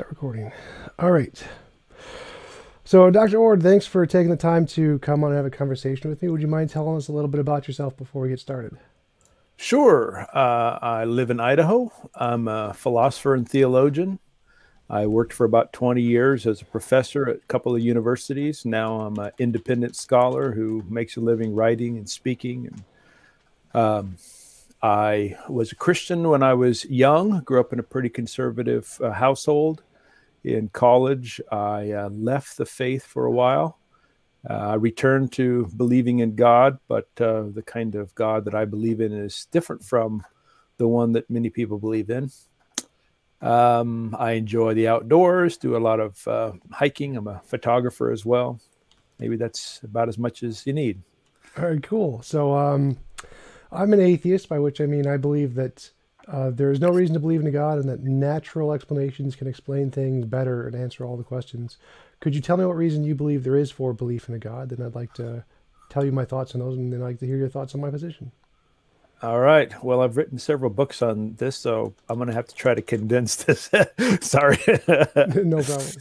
That recording. All right. So, Dr. Ord, thanks for taking the time to come on and have a conversation with me. Would you mind telling us a little bit about yourself before we get started? Sure. I live in Idaho. I'm a philosopher and theologian. I worked for about 20 years as a professor at a couple of universities. Now I'm an independent scholar who makes a living writing and speaking. Um, I was a Christian when I was young, grew up in a pretty conservative household. In college, I left the faith for a while. I returned to believing in God, but the kind of God that I believe in is different from the one that many people believe in. I enjoy the outdoors, do a lot of hiking. I'm a photographer as well. Maybe that's about as much as you need. All right, cool. So, I'm an atheist, by which I mean I believe that there is no reason to believe in a God and that natural explanations can explain things better and answer all the questions. Could you tell me what reason you believe there is for belief in a God? Then I'd like to tell you my thoughts on those, and then I'd like to hear your thoughts on my position. All right. Well, I've written several books on this, so I'm going to have to try to condense this. Sorry. No problem.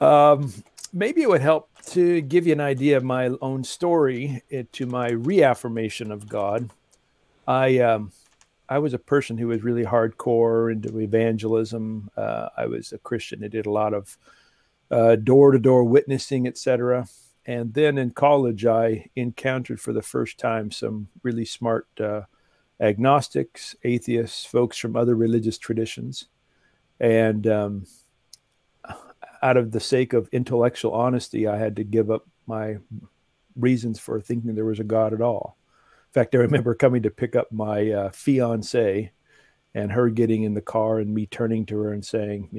um, Maybe it would help to give you an idea of my own story to my reaffirmation of God. I um, I was a person who was really hardcore into evangelism. I was a Christian that did a lot of door-to-door witnessing, etc. And then in college, I encountered for the first time some really smart agnostics, atheists, folks from other religious traditions. And out of the sake of intellectual honesty, I had to give up my reasons for thinking there was a God at all. In fact, I remember coming to pick up my fiance and her getting in the car and me turning to her and saying,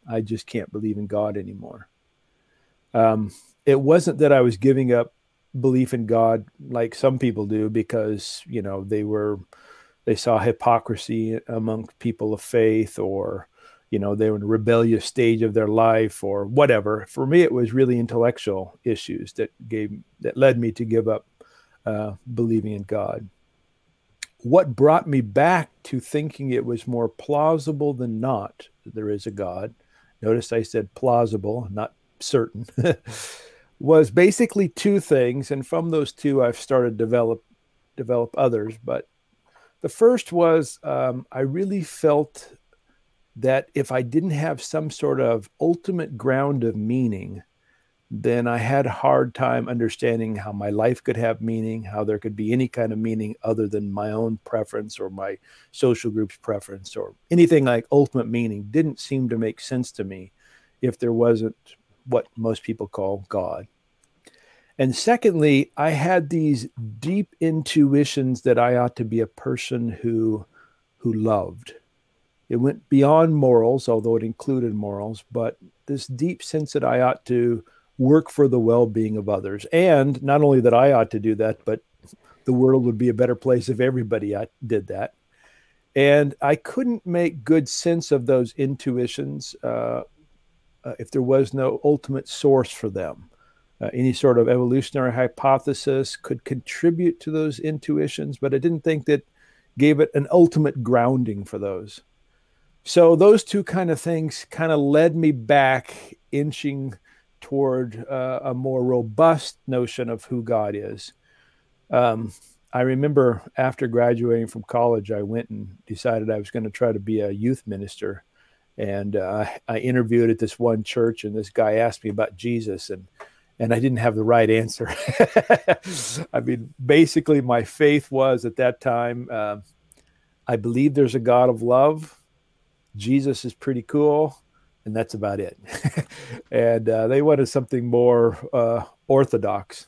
I just can't believe in God anymore. Um, it wasn't that I was giving up belief in God like some people do because, they saw hypocrisy among people of faith, or they were in a rebellious stage of their life or whatever. For me, it was really intellectual issues that led me to give up believing in God. What brought me back to thinking it was more plausible than not that there is a God, notice I said plausible, not certain, was basically two things. And from those two, I've started to develop others. But the first was I really felt that if I didn't have some sort of ultimate ground of meaning, then I had a hard time understanding how my life could have meaning, how there could be any kind of meaning other than my own preference or my social group's preference, or anything like ultimate meaning didn't seem to make sense to me if there wasn't what most people call God. And secondly, I had these deep intuitions that I ought to be a person who loved. It went beyond morals, although it included morals, but this deep sense that I ought to work for the well-being of others. And not only that I ought to do that, but the world would be a better place if everybody did that. And I couldn't make good sense of those intuitions if there was no ultimate source for them. Any sort of evolutionary hypothesis could contribute to those intuitions, but I didn't think that gave it an ultimate grounding for those. So those two kind of things kind of led me back, inching toward a more robust notion of who God is. I remember after graduating from college, I went and decided I was going to try to be a youth minister. And I interviewed at this one church, and this guy asked me about Jesus, and I didn't have the right answer. I mean, basically, my faith was at that time, I believe there's a God of love. Jesus is pretty cool, and that's about it. And they wanted something more orthodox.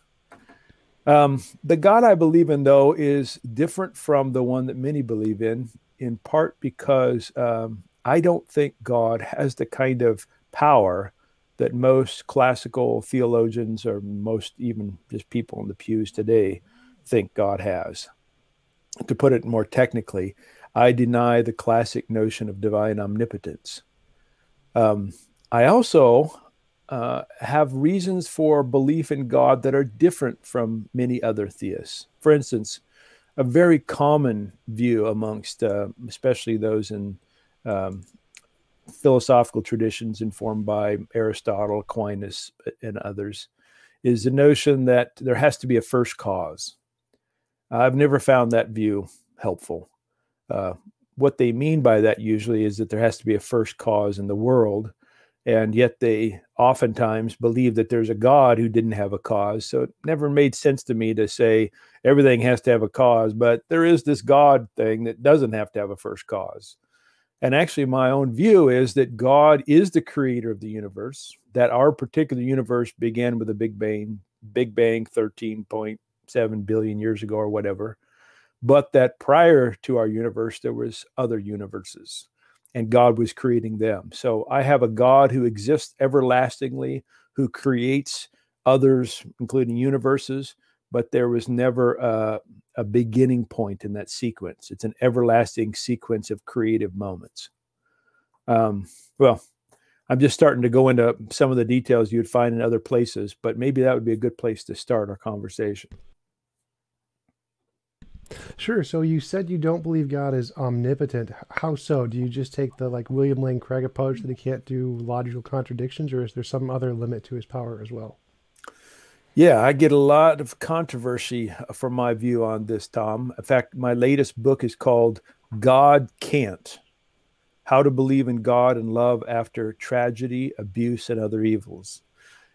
The God I believe in, though, is different from the one that many believe in part because I don't think God has the kind of power that most classical theologians or most even just people in the pews today think God has. To put it more technically, I deny the classic notion of divine omnipotence. I also have reasons for belief in God that are different from many other theists. For instance, a very common view amongst, especially those in philosophical traditions informed by Aristotle, Aquinas, and others, is the notion that there has to be a first cause. I've never found that view helpful. What they mean by that usually is that there has to be a first cause in the world, and yet they oftentimes believe that there's a God who didn't have a cause. So it never made sense to me to say everything has to have a cause, but there is this God thing that doesn't have to have a first cause. And actually, my own view is that God is the creator of the universe, that our particular universe began with a Big Bang 13.7 billion years ago or whatever, but that prior to our universe, there was other universes, and God was creating them. So I have a God who exists everlastingly, who creates others, including universes, but there was never a beginning point in that sequence. It's an everlasting sequence of creative moments. Well, I'm just starting to go into some of the details you'd find in other places, but maybe that would be a good place to start our conversation. Sure. So you said you don't believe God is omnipotent. How so? Do you just take the like William Lane Craig approach that he can't do logical contradictions, or is there some other limit to his power as well? Yeah, I get a lot of controversy from my view on this, Tom. In fact, my latest book is called God Can't: How to Believe in God and Love After Tragedy, Abuse, and Other Evils.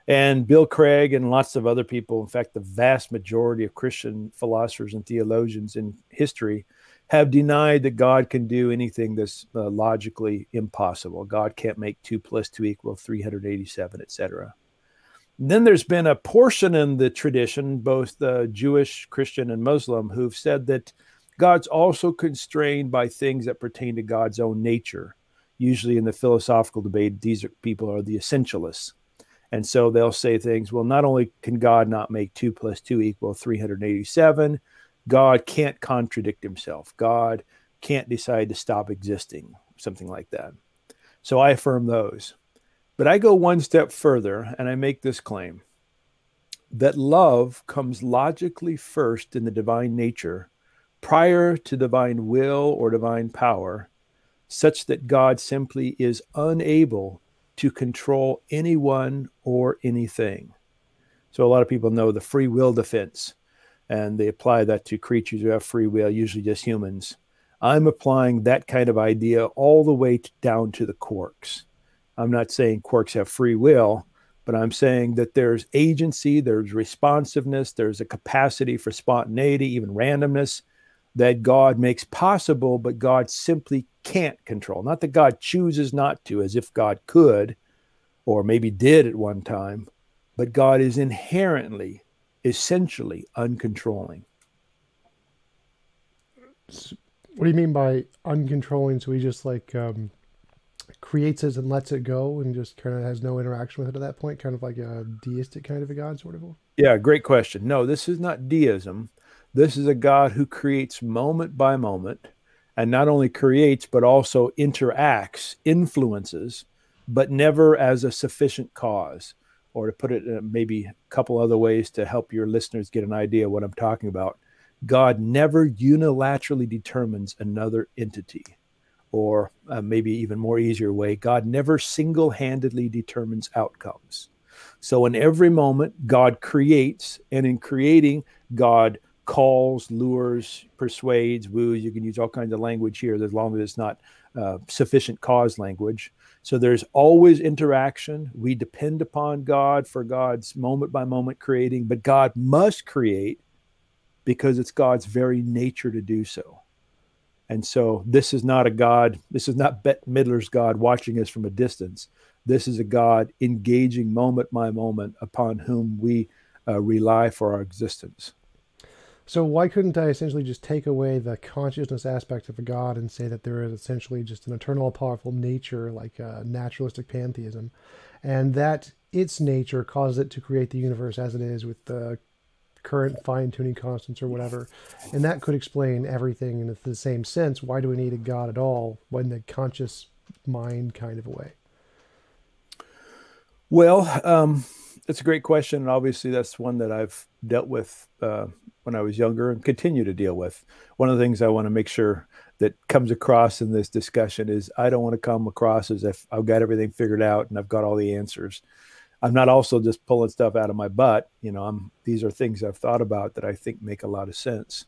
And Bill Craig and lots of other people, in fact, the vast majority of Christian philosophers and theologians in history have denied that God can do anything that's logically impossible. God can't make 2 + 2 = 387, etc. Then there's been a portion in the tradition, both Jewish, Christian, and Muslim, who've said that God's also constrained by things that pertain to God's own nature. Usually in the philosophical debate, people are the essentialists. And so they'll say things, well, not only can God not make 2 + 2 = 387, God can't contradict himself. God can't decide to stop existing, something like that. So I affirm those. But I go one step further, and I make this claim, that love comes logically first in the divine nature, prior to divine will or divine power, such that God simply is unable to control anyone or anything. So a lot of people know the free will defense, and they apply that to creatures who have free will, usually just humans. I'm applying that kind of idea all the way down to the quarks. I'm not saying quarks have free will, but I'm saying that there's agency, there's responsiveness, there's a capacity for spontaneity, even randomness, that God makes possible, but God simply can't control. Not that God chooses not to, as if God could, or maybe did at one time, but God is inherently, essentially uncontrolling. What do you mean by uncontrolling? So he just like creates it and lets it go and just kind of has no interaction with it at that point, kind of like a deistic kind of a God, sort of? Yeah, great question. No, this is not deism. This is a God who creates moment by moment, and not only creates, but also interacts, influences, but never as a sufficient cause. Or to put it in maybe a couple other ways to help your listeners get an idea of what I'm talking about, God never unilaterally determines another entity. Or maybe even more easier way, God never single-handedly determines outcomes. So in every moment, God creates, and in creating, God calls, lures, persuades, woos. You can use all kinds of language here, as long as it's not sufficient cause language. So there's always interaction. We depend upon God for God's moment-by-moment creating, but God must create because it's God's very nature to do so. And so this is not a God, this is not Bette Midler's God watching us from a distance. This is a God engaging moment by moment upon whom we rely for our existence. So why couldn't I essentially just take away the consciousness aspect of a God and say that there is essentially just an eternal, powerful nature, like naturalistic pantheism, and that its nature causes it to create the universe as it is with the current fine-tuning constants or whatever, and that could explain everything in the same sense? Why do we need a God at all when the conscious mind kind of a way? Well, it's a great question, and obviously that's one that I've dealt with when I was younger and continue to deal with. One of the things I want to make sure that comes across in this discussion is I don't want to come across as if I've got everything figured out and I've got all the answers. I'm not also just pulling stuff out of my butt. These are things I've thought about that I think make a lot of sense.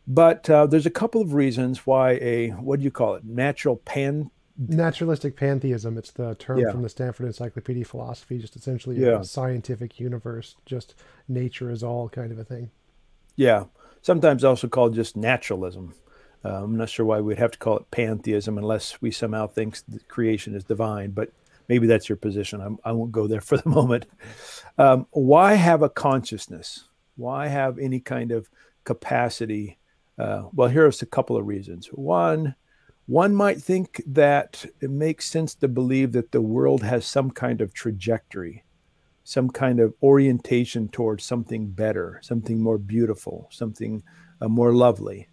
But there's a couple of reasons why what do you call it? Naturalistic pantheism. It's the term Yeah. from the Stanford Encyclopedia of Philosophy, just essentially Yeah. a scientific universe, just nature is all kind of a thing. Yeah. Sometimes also called just naturalism. I'm not sure why we'd have to call it pantheism unless we somehow think that creation is divine, but maybe that's your position. I won't go there for the moment. Why have a consciousness? Why have any kind of capacity? Well, here's a couple of reasons. One might think that it makes sense to believe that the world has some kind of trajectory, some kind of orientation towards something better, something more beautiful, something more lovely.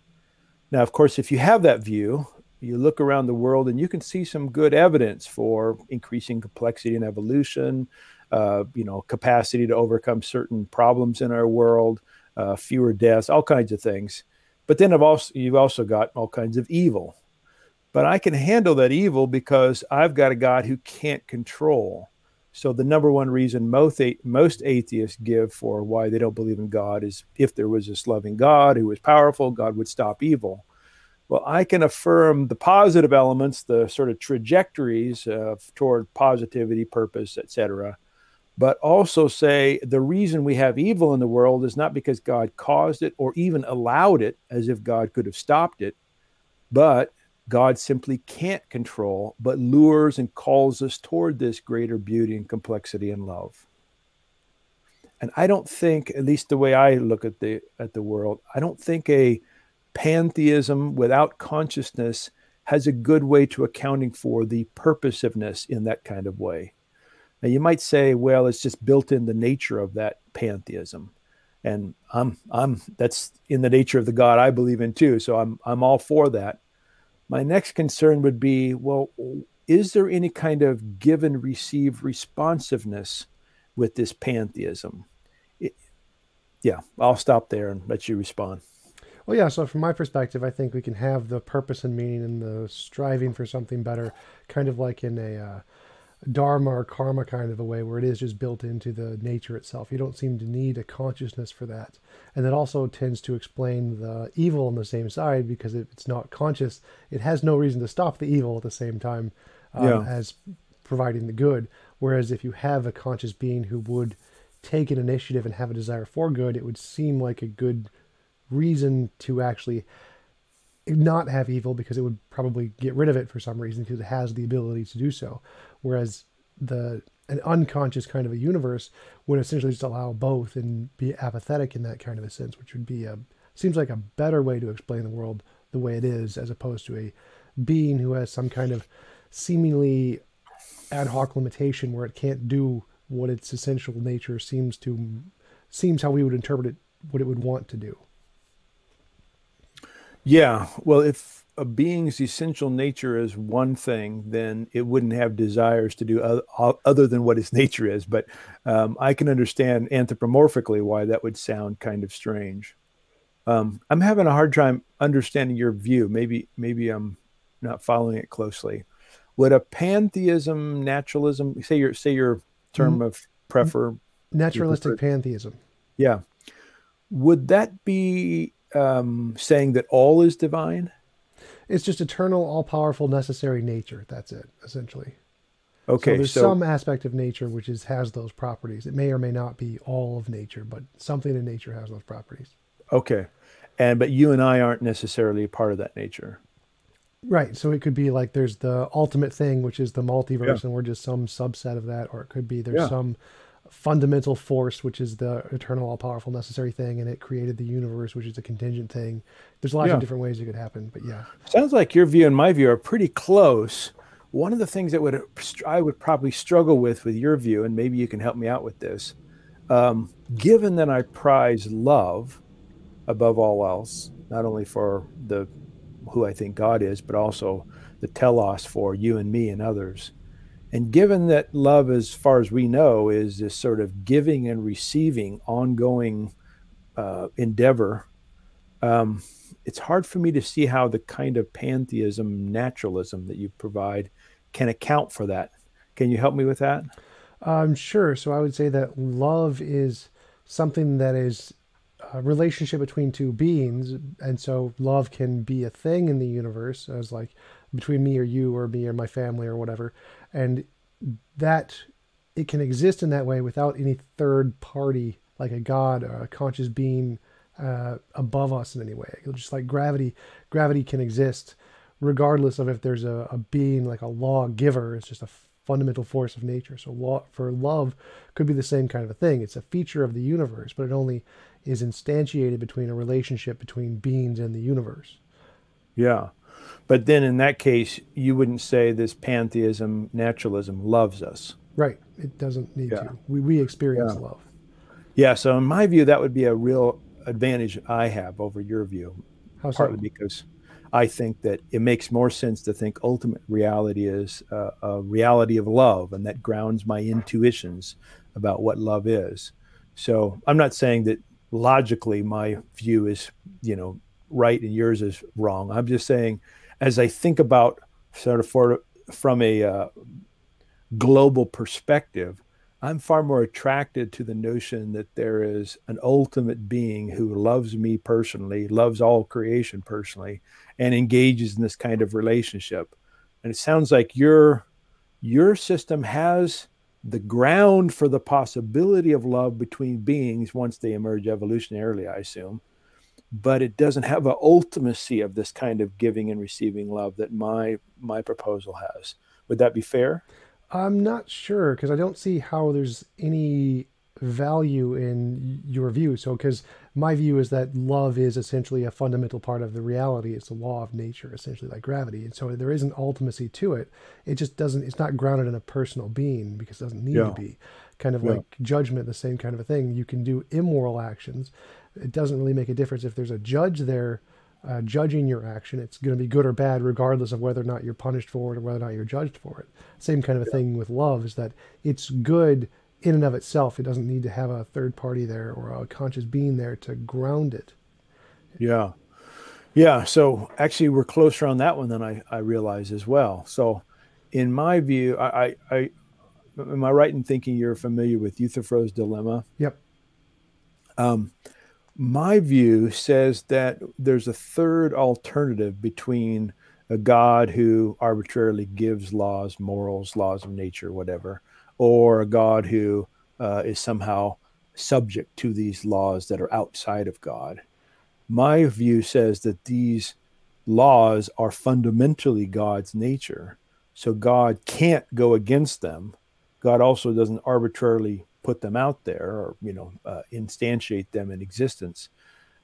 Now, of course, if you have that view, you look around the world and you can see some good evidence for increasing complexity and evolution, capacity to overcome certain problems in our world, fewer deaths, all kinds of things. But then you've also got all kinds of evil. But I can handle that evil because I've got a God who can't control. So the number one reason most atheists give for why they don't believe in God is if there was this loving God who was powerful, God would stop evil. Well, I can affirm the positive elements, the sort of trajectories toward positivity, purpose, etc., but also say the reason we have evil in the world is not because God caused it or even allowed it, as if God could have stopped it, but God simply can't control, but lures and calls us toward this greater beauty and complexity and love. And I don't think, at least the way I look at the world, I don't think a pantheism without consciousness has a good way to accounting for the purposiveness in that kind of way. Now you might say, well, it's just built in the nature of that pantheism. And that's in the nature of the God I believe in too. So I'm all for that. My next concern would be, well, is there any kind of give and receive responsiveness with this pantheism? Yeah, I'll stop there and let you respond. Well, yeah, so from my perspective, I think we can have the purpose and meaning and the striving for something better, kind of like in a dharma or karma kind of a way, where it is just built into the nature itself. You don't seem to need a consciousness for that. And that also tends to explain the evil on the same side, because if it's not conscious, it has no reason to stop the evil at the same time as providing the good. Whereas if you have a conscious being who would take an initiative and have a desire for good, it would seem like a good reason to actually not have evil, because it would probably get rid of it for some reason, because it has the ability to do so. Whereas an unconscious kind of a universe would essentially just allow both and be apathetic in that kind of a sense, which would be seems like a better way to explain the world the way it is, as opposed to a being who has some kind of seemingly ad hoc limitation where it can't do what its essential nature seems how we would interpret it, what it would want to do. Yeah, well, if a being's essential nature is one thing, then it wouldn't have desires to do other than what its nature is. But I can understand anthropomorphically why that would sound kind of strange. I'm having a hard time understanding your view. Maybe I'm not following it closely. Would a pantheism, naturalism, say your term of prefer naturalistic pantheism? Yeah, would that be saying that all is divine? It's just eternal, all-powerful, necessary nature. That's it, essentially. Okay, so there's some aspect of nature which has those properties. It may or may not be all of nature, but something in nature has those properties. Okay, but you and I aren't necessarily a part of that nature. Right. So it could be like there's the ultimate thing, which is the multiverse, and we're just some subset of that, or it could be there's some fundamental force, which is the eternal, all-powerful, necessary thing, and it created the universe, which is a contingent thing. There's lots of different ways it could happen, but yeah. Sounds like your view and my view are pretty close. One of the things that I would probably struggle with your view, and maybe you can help me out with this, given that I prize love above all else, not only for who I think God is, but also the telos for you and me and others. And given that love, as far as we know, is this sort of giving and receiving, ongoing endeavor, it's hard for me to see how the kind of pantheism, naturalism that you provide can account for that. Can you help me with that? Sure. So I would say that love is something that is a relationship between two beings, and so love can be a thing in the universe, as like between me or you or me or my family or whatever, and that it can exist in that way without any third party, like a god or a conscious being above us in any way. Just like gravity can exist regardless of if there's a being like a lawgiver. It's just a fundamental force of nature. So for love could be the same kind of a thing. It's a feature of the universe, but it only is instantiated between a relationship between beings and the universe. Yeah. But then in that case, you wouldn't say this pantheism, naturalism loves us. Right. It doesn't need Yeah. to. We experience Yeah. love. Yeah. So in my view, that would be a real advantage I have over your view, How partly so? because I think that it makes more sense to think ultimate reality is a reality of love, and that grounds my intuitions about what love is. So I'm not saying that logically my view is, right and yours is wrong. I'm just saying, as I think about sort of from a global perspective, I'm far more attracted to the notion that there is an ultimate being who loves me personally, loves all creation personally, and engages in this kind of relationship. And it sounds like your system has the ground for the possibility of love between beings once they emerge evolutionarily, I assume, but it doesn't have an ultimacy of this kind of giving and receiving love that my proposal has. Would that be fair? I'm not sure because I don't see how there's any value in your view. So, because my view is that love is essentially a fundamental part of the reality. It's a law of nature, essentially like gravity. And so there isn't ultimacy to it. It just doesn't, it's not grounded in a personal being because it doesn't need to Yeah. be. Kind of Yeah. like judgment, the same kind of a thing. You can do immoral actions. It doesn't really make a difference if there's a judge there judging your action. It's going to be good or bad, regardless of whether or not you're punished for it or whether or not you're judged for it. Same kind of a Yeah. thing with love is that it's good in and of itself. It doesn't need to have a third party there or a conscious being there to ground it. Yeah. Yeah. So actually, we're closer on that one than I realize as well. So, in my view, am I right in thinking you're familiar with Euthyphro's dilemma? Yep. Um, my view says that there's a third alternative between a God who arbitrarily gives laws, morals, laws of nature, whatever, or a God who is somehow subject to these laws that are outside of God. My view says that these laws are fundamentally God's nature. So God can't go against them. God also doesn't arbitrarily put them out there or, instantiate them in existence.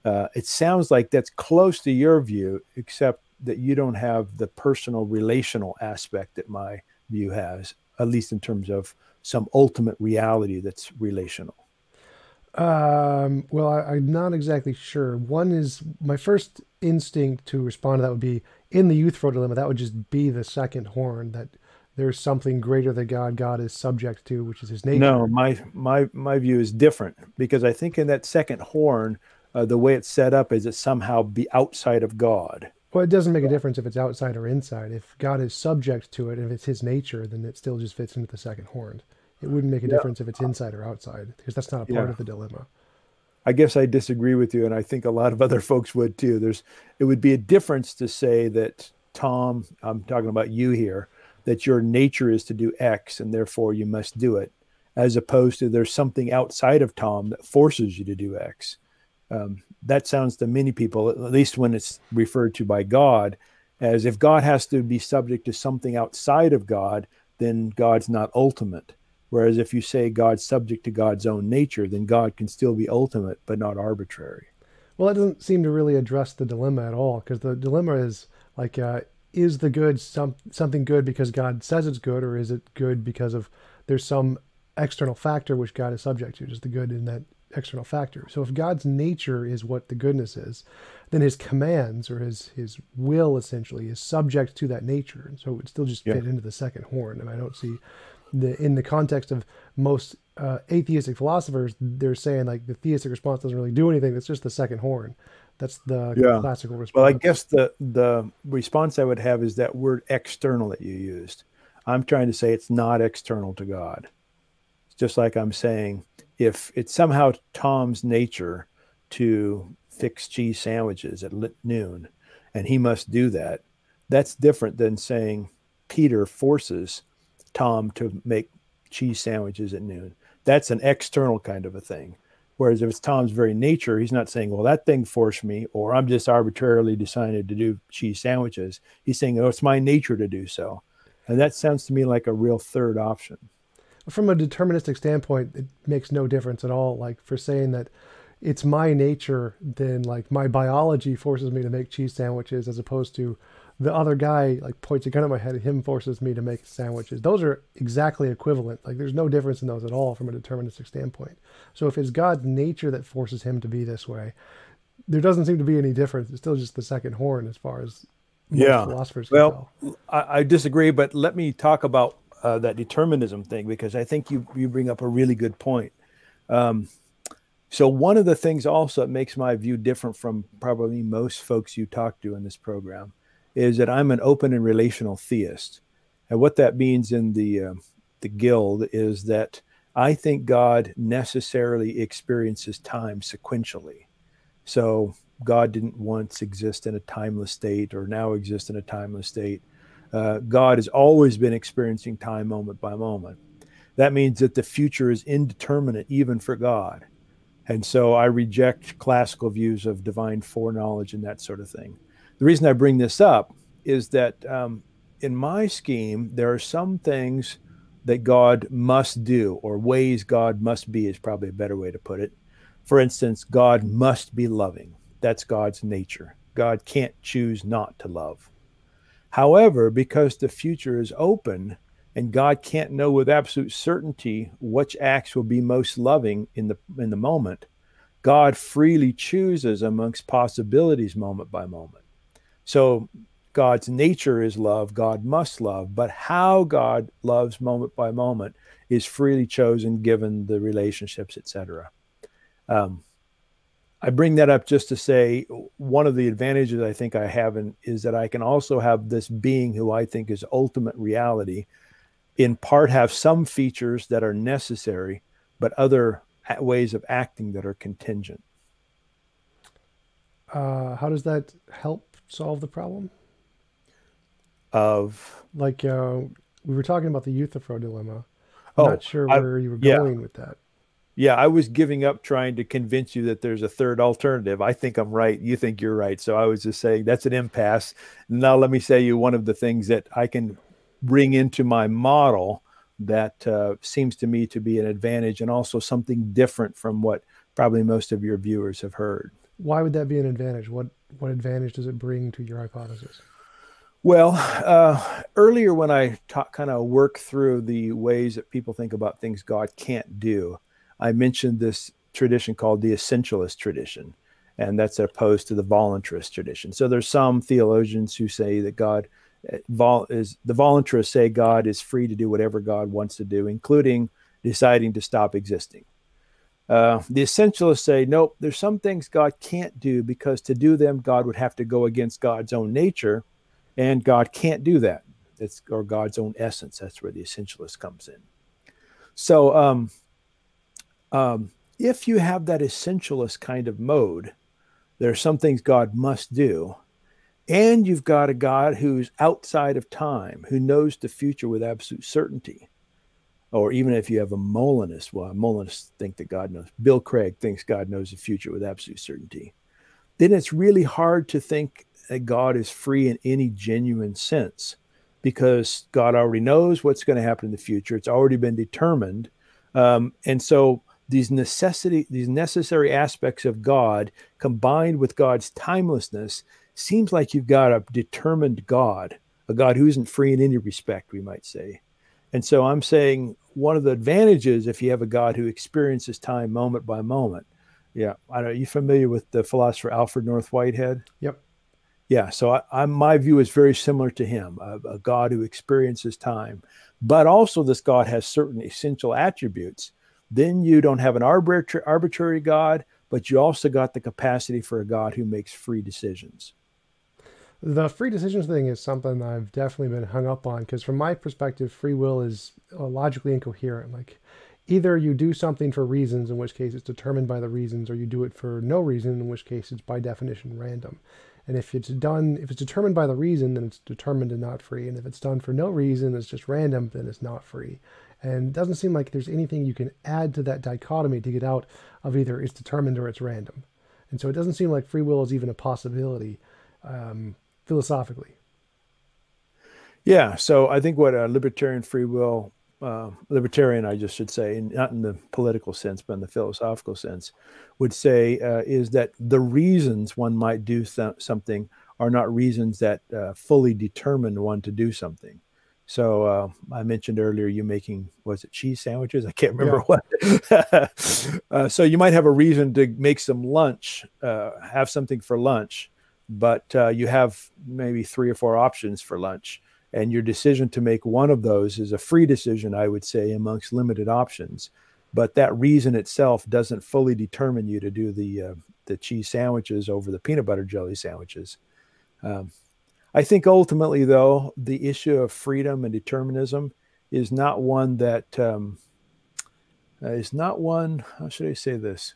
It sounds like that's close to your view, except that you don't have the personal relational aspect that my view has, at least in terms of some ultimate reality that's relational. Well, I'm not exactly sure. One is my first instinct to respond to that would be in the youthful dilemma. That would just be the second horn that there's something greater than God. God is subject to, which is His No, nature. my view is different because I think in that second horn, the way it's set up is it somehow be outside of God. Well, it doesn't make a difference if it's outside or inside. If God is subject to it, and if it's His nature, then it still just fits into the second horn. It wouldn't make a Yeah, difference if it's inside or outside because that's not a part yeah. of the dilemma. I guess I disagree with you, and I think a lot of other folks would too. It would be a difference to say that Tom, I'm talking about you here, that your nature is to do X, and therefore you must do it, as opposed to there's something outside of Tom that forces you to do X. That sounds to many people, at least when it's referred to by God, as if God has to be subject to something outside of God, then God's not ultimate. Whereas if you say God's subject to God's own nature, then God can still be ultimate, but not arbitrary. Well, it doesn't seem to really address the dilemma at all because the dilemma is like, is the good something good because God says it's good, or is it good because of there's some external factor which God is subject to? Just the good in that external factor. So if God's nature is what the goodness is, then His commands or His will essentially is subject to that nature, and so it would still just Yeah. fit into the second horn. And I don't see in the context of most atheistic philosophers, they're saying like the theistic response doesn't really do anything. It's just the second horn. That's the Yeah. classical Well, I response. guess the response I would have is that word external that you used. I'm trying to say it's not external to God. It's just like I'm saying, if it's somehow Tom's nature to fix cheese sandwiches at noon, and he must do that, that's different than saying Peter forces Tom to make cheese sandwiches at noon. That's an external kind of a thing. Whereas if it's Tom's very nature, he's not saying, well, that thing forced me, or I'm just arbitrarily decided to do cheese sandwiches. He's saying, oh, it's my nature to do so. And that sounds to me like a real third option. From a deterministic standpoint, it makes no difference at all. Like for saying that it's my nature, then like my biology forces me to make cheese sandwiches, as opposed to the other guy like points a gun at my head and him forces me to make sandwiches. Those are exactly equivalent. Like there's no difference in those at all from a deterministic standpoint. So if it's God's nature that forces him to be this way, there doesn't seem to be any difference. It's still just the second horn as far as most philosophers can tell. I disagree, but let me talk about that determinism thing, because I think you bring up a really good point. So one of the things also that makes my view different from probably most folks you talk to in this program is that I'm an open and relational theist. And what that means in the guild is that I think God necessarily experiences time sequentially. So God didn't once exist in a timeless state or now exist in a timeless state. God has always been experiencing time moment by moment. That means that the future is indeterminate even for God. And so I reject classical views of divine foreknowledge and that sort of thing. The reason I bring this up is that in my scheme, there are some things that God must do, or ways God must be is probably a better way to put it. For instance, God must be loving. That's God's nature. God can't choose not to love. However, because the future is open and God can't know with absolute certainty which acts will be most loving in the moment, God freely chooses amongst possibilities moment by moment. So God's nature is love. God must love. But how God loves moment by moment is freely chosen given the relationships, etc. I bring that up just to say one of the advantages I think I have is that I can also have this being who I think is ultimate reality, in part have some features that are necessary, but other ways of acting that are contingent. How does that help solve the problem? Of like we were talking about the Euthyphro dilemma. I'm not sure where you were going with that. Yeah, I was giving up trying to convince you that there's a third alternative. I think I'm right. You think you're right. So I was just saying that's an impasse. Now let me say you one of the things that I can bring into my model that seems to me to be an advantage, and also something different from what probably most of your viewers have heard. Why would that be an advantage? What advantage does it bring to your hypothesis? Well, earlier when I kind of worked through the ways that people think about things God can't do, I mentioned this tradition called the essentialist tradition, and that's opposed to the voluntarist tradition. So there's some theologians who say that the voluntarists say God is free to do whatever God wants to do, including deciding to stop existing. The essentialists say, nope, there's some things God can't do, because to do them, God would have to go against God's own nature, and God can't do that. Or God's own essence. That's where the essentialist comes in. So if you have that essentialist kind of mode, there are some things God must do, and you've got a God who's outside of time, who knows the future with absolute certainty. Or even if you have a Molinist, well, Molinists think that God knows. Bill Craig thinks God knows the future with absolute certainty. Then it's really hard to think that God is free in any genuine sense, because God already knows what's going to happen in the future. It's already been determined. And so these necessary aspects of God combined with God's timelessness seems like you've got a determined God, a God who isn't free in any respect, we might say. And so I'm saying one of the advantages, if you have a God who experiences time moment by moment. Yeah. I don't know. Are you familiar with the philosopher Alfred North Whitehead? Yep. Yeah, so my view is very similar to him, a God who experiences time, but also this God has certain essential attributes. Then you don't have an arbitrary God, but you also got the capacity for a God who makes free decisions. The free decisions thing is something I've definitely been hung up on because, from my perspective, free will is logically incoherent. Like, either you do something for reasons, in which case it's determined by the reasons, or you do it for no reason, in which case it's by definition random. And if it's determined by the reason, then it's determined and not free. And if it's done for no reason, it's just random, then it's not free. And it doesn't seem like there's anything you can add to that dichotomy to get out of either it's determined or it's random. And so it doesn't seem like free will is even a possibility. Philosophically. Yeah, so I think what a libertarian free will, libertarian, I just should say, not in the political sense, but in the philosophical sense, would say is that the reasons one might do something are not reasons that fully determine one to do something. So I mentioned earlier you making, was it cheese sandwiches? I can't remember what. So you might have a reason to make some lunch, have something for lunch, but you have maybe 3 or 4 options for lunch. And your decision to make one of those is a free decision, I would say, amongst limited options. But that reason itself doesn't fully determine you to do the cheese sandwiches over the peanut butter jelly sandwiches. I think ultimately, though, the issue of freedom and determinism is not one that how should I say this?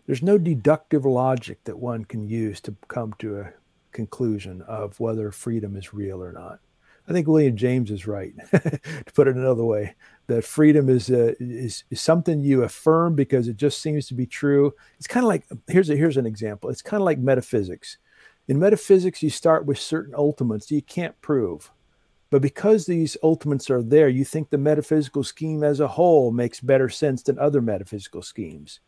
There's no deductive logic that one can use to come to a conclusion of whether freedom is real or not. I think William James is right, to put it another way, that freedom is something you affirm because it just seems to be true. It's kind of like, here's an example. It's kind of like metaphysics. In metaphysics, you start with certain ultimates you can't prove. But because these ultimates are there, you think the metaphysical scheme as a whole makes better sense than other metaphysical schemes.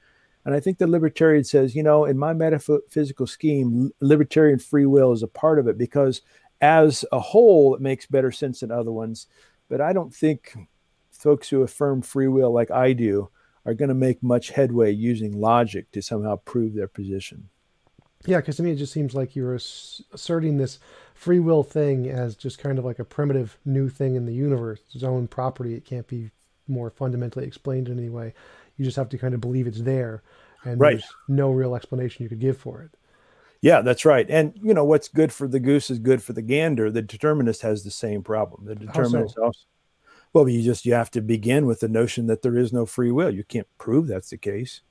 And I think the libertarian says, in my metaphysical scheme, libertarian free will is a part of it because as a whole, it makes better sense than other ones. But I don't think folks who affirm free will like I do are going to make much headway using logic to somehow prove their position. Yeah, because to me, it just seems like you're asserting this free will thing as just kind of like a primitive new thing in the universe, its own property. It can't be more fundamentally explained in any way. You just have to kind of believe it's there, and Right. there's no real explanation you could give for it. Yeah, that's right. And what's good for the goose is good for the gander. The determinist has the same problem. The determinist also. Well, you have to begin with the notion that there is no free will. You can't prove that's the case.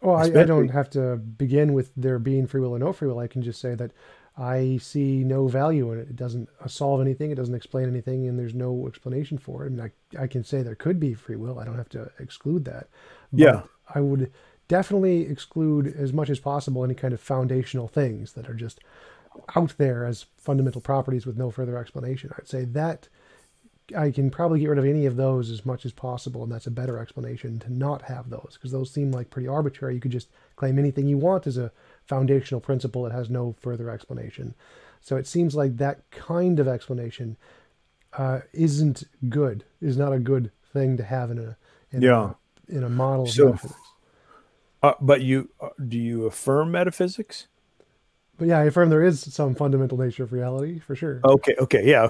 Well, I don't have to begin with there being free will or no free will. I can just say that I see no value in it. It doesn't solve anything. It doesn't explain anything, and there's no explanation for it. I mean, I can say there could be free will. I don't have to exclude that. But yeah. I would definitely exclude as much as possible any kind of foundational things that are just out there as fundamental properties with no further explanation. I'd say that I can probably get rid of any of those as much as possible, and that's a better explanation to not have those, because those seem like pretty arbitrary. You could just claim anything you want as a foundational principle that has no further explanation. So it seems like that kind of explanation is not a good thing to have in a model of metaphysics. But do you affirm metaphysics? But yeah, I affirm there is some fundamental nature of reality, for sure. Okay, yeah.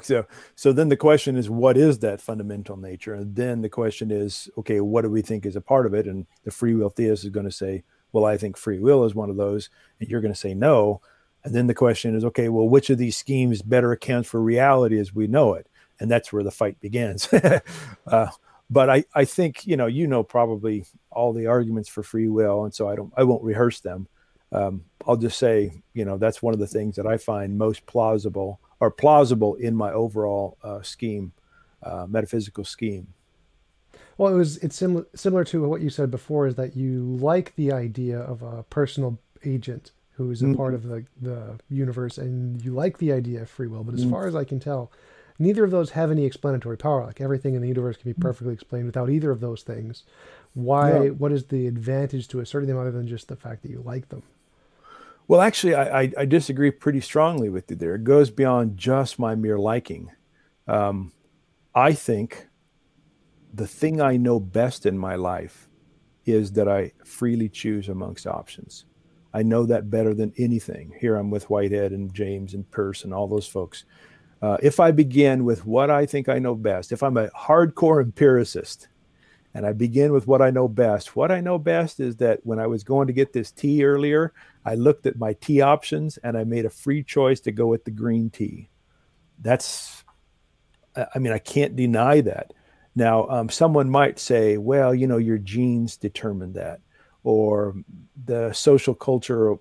So then the question is, what is that fundamental nature? And then the question is, okay, what do we think is a part of it? And the free will theist is going to say, well, I think free will is one of those, and you're going to say no. And then the question is, okay, well, which of these schemes better accounts for reality as we know it? And that's where the fight begins. But I think, probably all the arguments for free will. And so I won't rehearse them. I'll just say, that's one of the things that I find most plausible in my overall scheme, metaphysical scheme. Well, it's similar to what you said before, is that you like the idea of a personal agent who is a part of the universe, and you like the idea of free will. But as far as I can tell, neither of those have any explanatory power. Like, everything in the universe can be perfectly explained without either of those things. What is the advantage to asserting them other than just the fact that you like them? Well, actually, I disagree pretty strongly with you there. It goes beyond just my mere liking. I think the thing I know best in my life is that I freely choose amongst options. I know that better than anything. Here I'm with Whitehead and James and Peirce and all those folks. If I begin with what I think I know best, if I'm a hardcore empiricist and I begin with what I know best is that when I was going to get this tea earlier, I looked at my tea options and I made a free choice to go with the green tea. That's, I mean, I can't deny that. Now, someone might say, well, you know, your genes determine that, or the social culture, or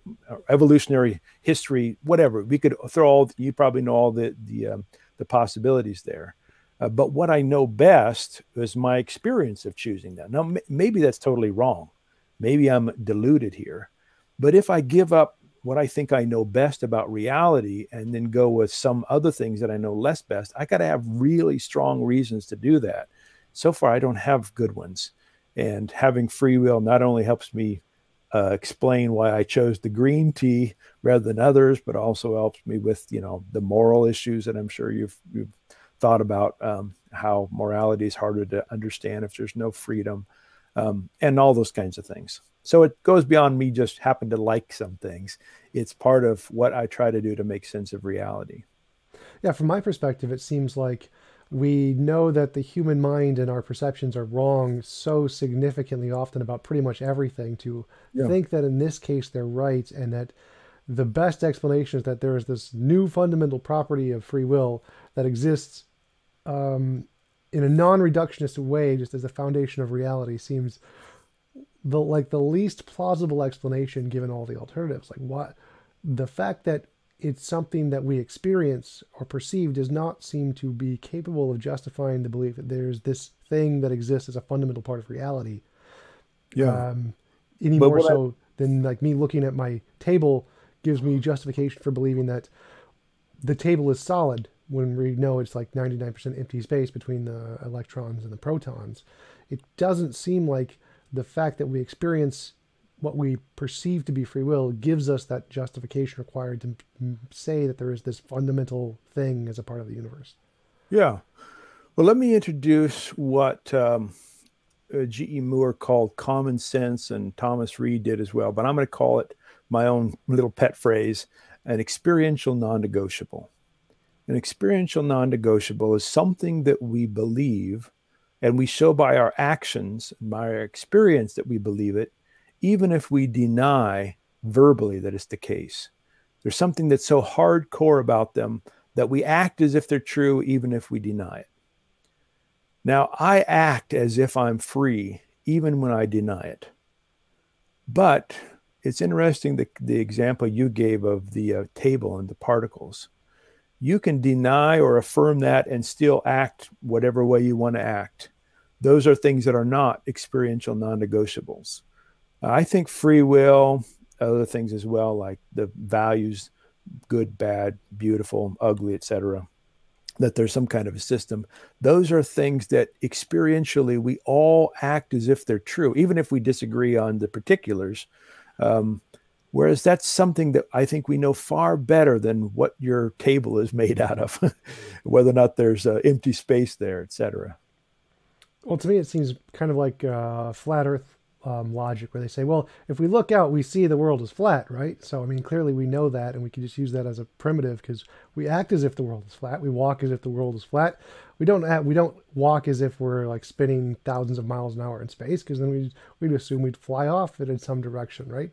evolutionary history, whatever. We could throw all, you probably know all the possibilities there. But what I know best is my experience of choosing that. Now, maybe that's totally wrong. Maybe I'm deluded here. But if I give up what I think I know best about reality and then go with some other things that I know less best, I got to have really strong reasons to do that. So far, I don't have good ones. And having free will not only helps me explain why I chose the green tea rather than others, but also helps me with, you know, the moral issues that I'm sure you've thought about, how morality is harder to understand if there's no freedom, and all those kinds of things. So it goes beyond me just happen to like some things. It's part of what I try to do to make sense of reality. Yeah, from my perspective, it seems like we know that the human mind and our perceptions are wrong so significantly often about pretty much everything to Yeah. think that in this case they're right, and that the best explanation is that there is this new fundamental property of free will that exists in a non-reductionist way, just as a foundation of reality, seems the least plausible explanation given all the alternatives. Like, what the fact that it's something that we experience or perceive does not seem to be capable of justifying the belief that there's this thing that exists as a fundamental part of reality. Yeah. Any But more so than like me looking at my table gives me justification for believing that the table is solid when we know it's like 99% empty space between the electrons and the protons. It doesn't seem like the fact that we experience what we perceive to be free will gives us that justification required to say that there is this fundamental thing as a part of the universe. yeah. Well, let me introduce what G.E. Moore called common sense, and Thomas Reed did as well. But I'm going to call it my own little pet phrase, an experiential non-negotiable. An experiential non-negotiable is something that we believe, and we show by our actions, by our experience that we believe it, even if we deny verbally that it's the case. There's something that's so hardcore about them that we act as if they're true, even if we deny it. Now, I act as if I'm free, even when I deny it. But it's interesting, the example you gave of the table and the particles. You can deny or affirm that and still act whatever way you want to act. Those are things that are not experiential non-negotiables. I think free will, other things as well, like the values, good, bad, beautiful, ugly, etc., that there's some kind of a system. Those are things that experientially we all act as if they're true, even if we disagree on the particulars. Whereas that's something that I think we know far better than what your table is made out of, whether or not there's empty space there, etc. Well, to me, it seems kind of like flat Earth logic, where they say, well, if we look out, we see the world is flat, right? So, I mean, clearly we know that, and we can just use that as a primitive because we act as if the world is flat. We walk as if the world is flat. We don't walk as if we're like spinning thousands of miles an hour in space, because then we'd assume we'd fly off it in some direction, right?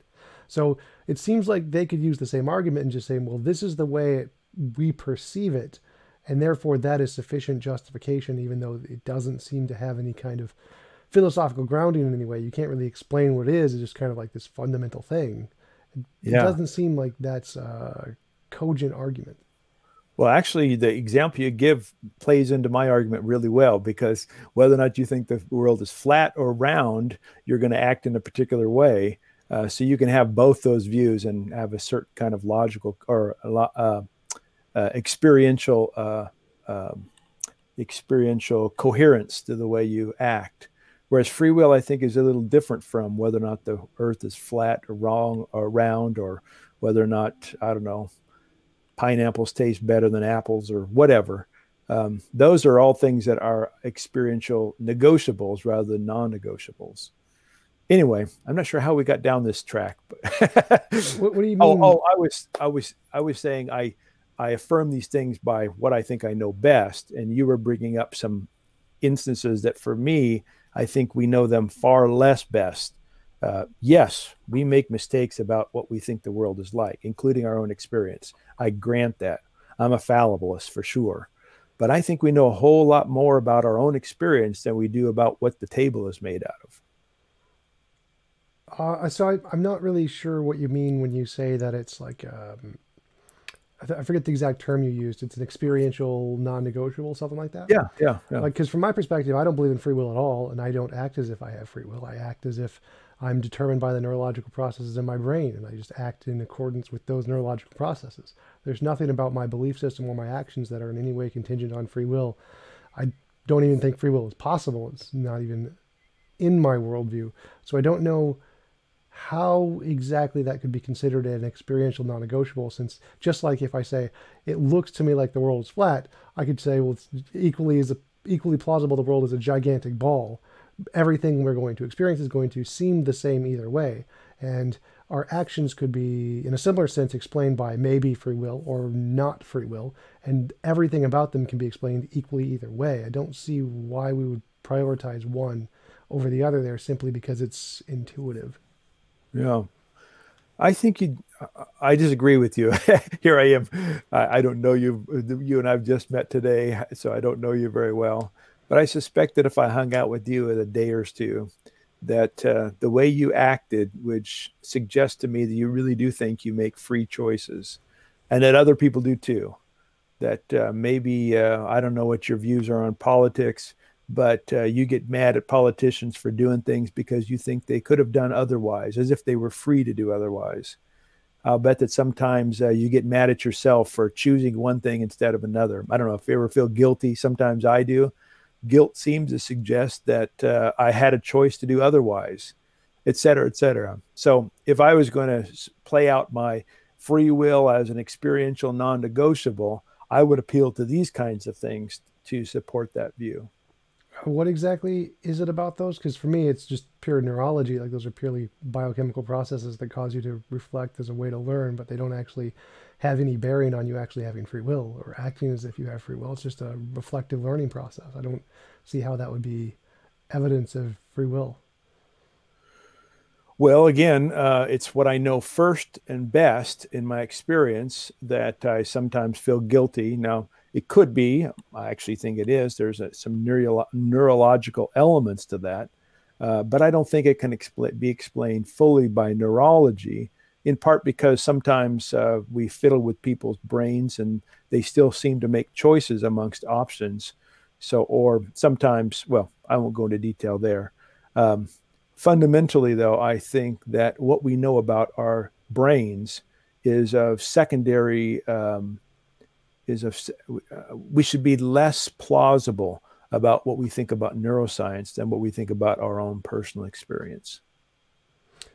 So it seems like they could use the same argument and just say, well, this is the way we perceive it, and therefore that is sufficient justification, even though it doesn't seem to have any kind of philosophical grounding in any way. You can't really explain what it is. It's just kind of like this fundamental thing. It doesn't seem like that's a cogent argument. Well, actually, the example you give plays into my argument really well, because whether or not you think the world is flat or round, you're going to act in a particular way. So you can have both those views and have a certain kind of logical or experiential coherence to the way you act. Whereas free will, I think, is a little different from whether or not the earth is flat or wrong or round, or whether or not, I don't know, pineapples taste better than apples or whatever. Those are all things that are experiential negotiables rather than non-negotiables. Anyway, I'm not sure how we got down this track, but What do you oh, mean? I was saying I affirm these things by what I think I know best, and you were bringing up some instances that for me, I think we know them far less best. Yes, we make mistakes about what we think the world is like, including our own experience. I grant that. I'm a fallibilist for sure. But I think we know a whole lot more about our own experience than we do about what the table is made out of. I'm not really sure what you mean when you say that it's like I forget the exact term you used. It's an experiential, non-negotiable, something like that. Yeah, yeah, yeah. Like, because from my perspective, I don't believe in free will at all, and I don't act as if I have free will. I act as if I'm determined by the neurological processes in my brain, and I just act in accordance with those neurological processes. There's nothing about my belief system or my actions that are in any way contingent on free will. I don't even think free will is possible. It's not even in my worldview. So I don't know how exactly that could be considered an experiential non-negotiable, since just like if I say it looks to me like the world is flat, I could say, well, it's equally plausible the world is a gigantic ball. Everything we're going to experience is going to seem the same either way, and our actions could be in a similar sense explained by maybe free will or not free will, and everything about them can be explained equally either way. I don't see why we would prioritize one over the other there simply because it's intuitive. Yeah. I think I disagree with you. Here I am. I don't know you. You and I've just met today, so I don't know you very well. But I suspect that if I hung out with you in a day or two, that the way you acted would suggest to me that you really do think you make free choices, and that other people do too. That maybe, I don't know what your views are on politics, but you get mad at politicians for doing things because you think they could have done otherwise, as if they were free to do otherwise. I'll bet that sometimes you get mad at yourself for choosing one thing instead of another. I don't know if you ever feel guilty. Sometimes I do. Guilt seems to suggest that I had a choice to do otherwise, et cetera, et cetera. So if I was going to play out my free will as an experiential non-negotiable, I would appeal to these kinds of things to support that view. What exactly is it about those? Because for me, it's just pure neurology. Like, those are purely biochemical processes that cause you to reflect as a way to learn, but they don't actually have any bearing on you actually having free will or acting as if you have free will. It's just a reflective learning process. I don't see how that would be evidence of free will. Well, again, it's what I know first and best in my experience that I sometimes feel guilty. Now, it could be, I actually think it is, there's some neurological elements to that, but I don't think it can be explained fully by neurology, in part because sometimes we fiddle with people's brains and they still seem to make choices amongst options. So, or sometimes, well, I won't go into detail there. Fundamentally, though, I think that what we know about our brains is of secondary, we should be less plausible about what we think about neuroscience than what we think about our own personal experience.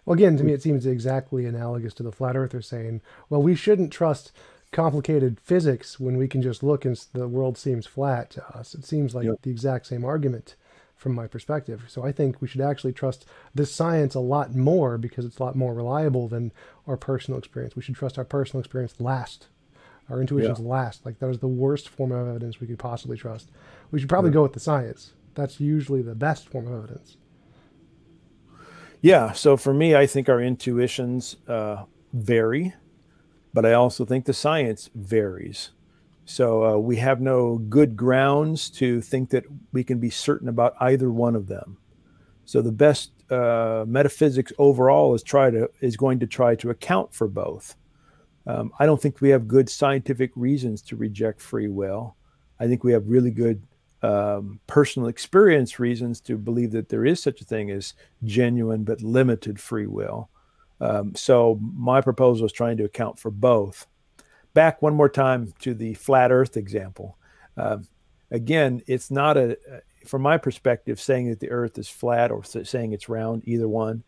Well, again, to me, it seems exactly analogous to the flat earthers saying, well, we shouldn't trust complicated physics when we can just look and the world seems flat to us. It seems like the exact same argument from my perspective. So I think we should actually trust this science a lot more because it's a lot more reliable than our personal experience. We should trust our personal experience last, our intuitions last. Like, that was the worst form of evidence we could possibly trust. We should probably go with the science. That's usually the best form of evidence. Yeah. So for me, I think our intuitions vary, but I also think the science varies. So we have no good grounds to think that we can be certain about either one of them. So the best metaphysics overall is going to try to account for both. I don't think we have good scientific reasons to reject free will. I think we have really good personal experience reasons to believe that there is such a thing as genuine but limited free will. So my proposal is trying to account for both. Back one more time to the flat Earth example. Again, it's not from my perspective, saying that the Earth is flat or saying it's round, either one,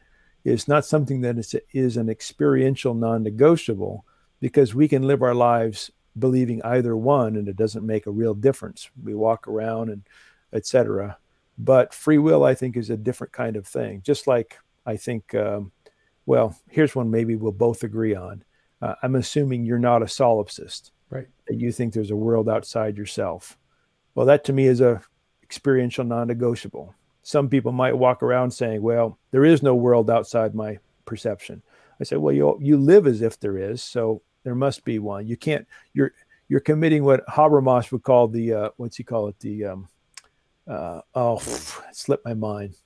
is not something that is an experiential non-negotiable, because we can live our lives believing either one and it doesn't make a real difference. We walk around and etc. But free will, I think, is a different kind of thing. Just like I think, well, here's one maybe we'll both agree on. I'm assuming you're not a solipsist, Right. that you think there's a world outside yourself. Well, that to me is a experiential non-negotiable. Some people might walk around saying, well, there is no world outside my perception. I say, well, you live as if there is, so there must be one. You can't, you're committing what Habermas would call the, what's he call it? The, it slipped my mind.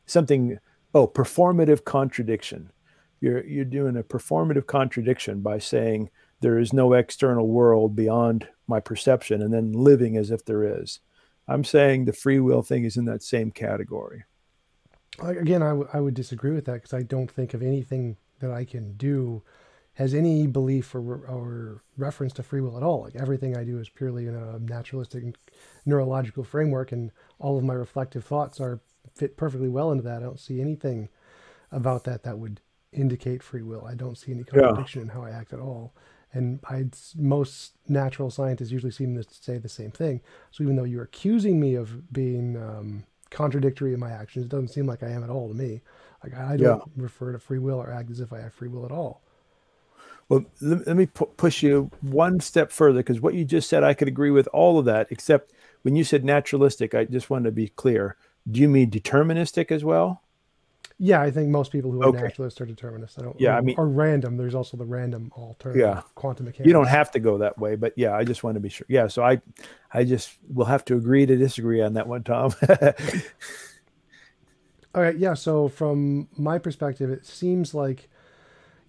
Something, performative contradiction. You're doing a performative contradiction by saying there is no external world beyond my perception and then living as if there is. I'm saying the free will thing is in that same category. Again, I would disagree with that, because I don't think of anything that I can do has any belief or reference to free will at all. Like, everything I do is purely in a naturalistic neurological framework, and all of my reflective thoughts fit perfectly well into that. I don't see anything about that would indicate free will. I don't see any contradiction in how I act at all. And most natural scientists usually seem to say the same thing. So even though you're accusing me of being contradictory in my actions, it doesn't seem like I am at all to me. Like, I don't refer to free will or act as if I have free will at all. Well, let me push you one step further, because what you just said, I could agree with all of that, except when you said naturalistic, I just wanted to be clear. Do you mean deterministic as well? Yeah, I think most people who are naturalists are determinists. Or random. There's also the random alternative, quantum mechanics. You don't have to go that way, but yeah, I just want to be sure. Yeah, so I just will have to agree to disagree on that one, Tom. All right, yeah. So from my perspective, it seems like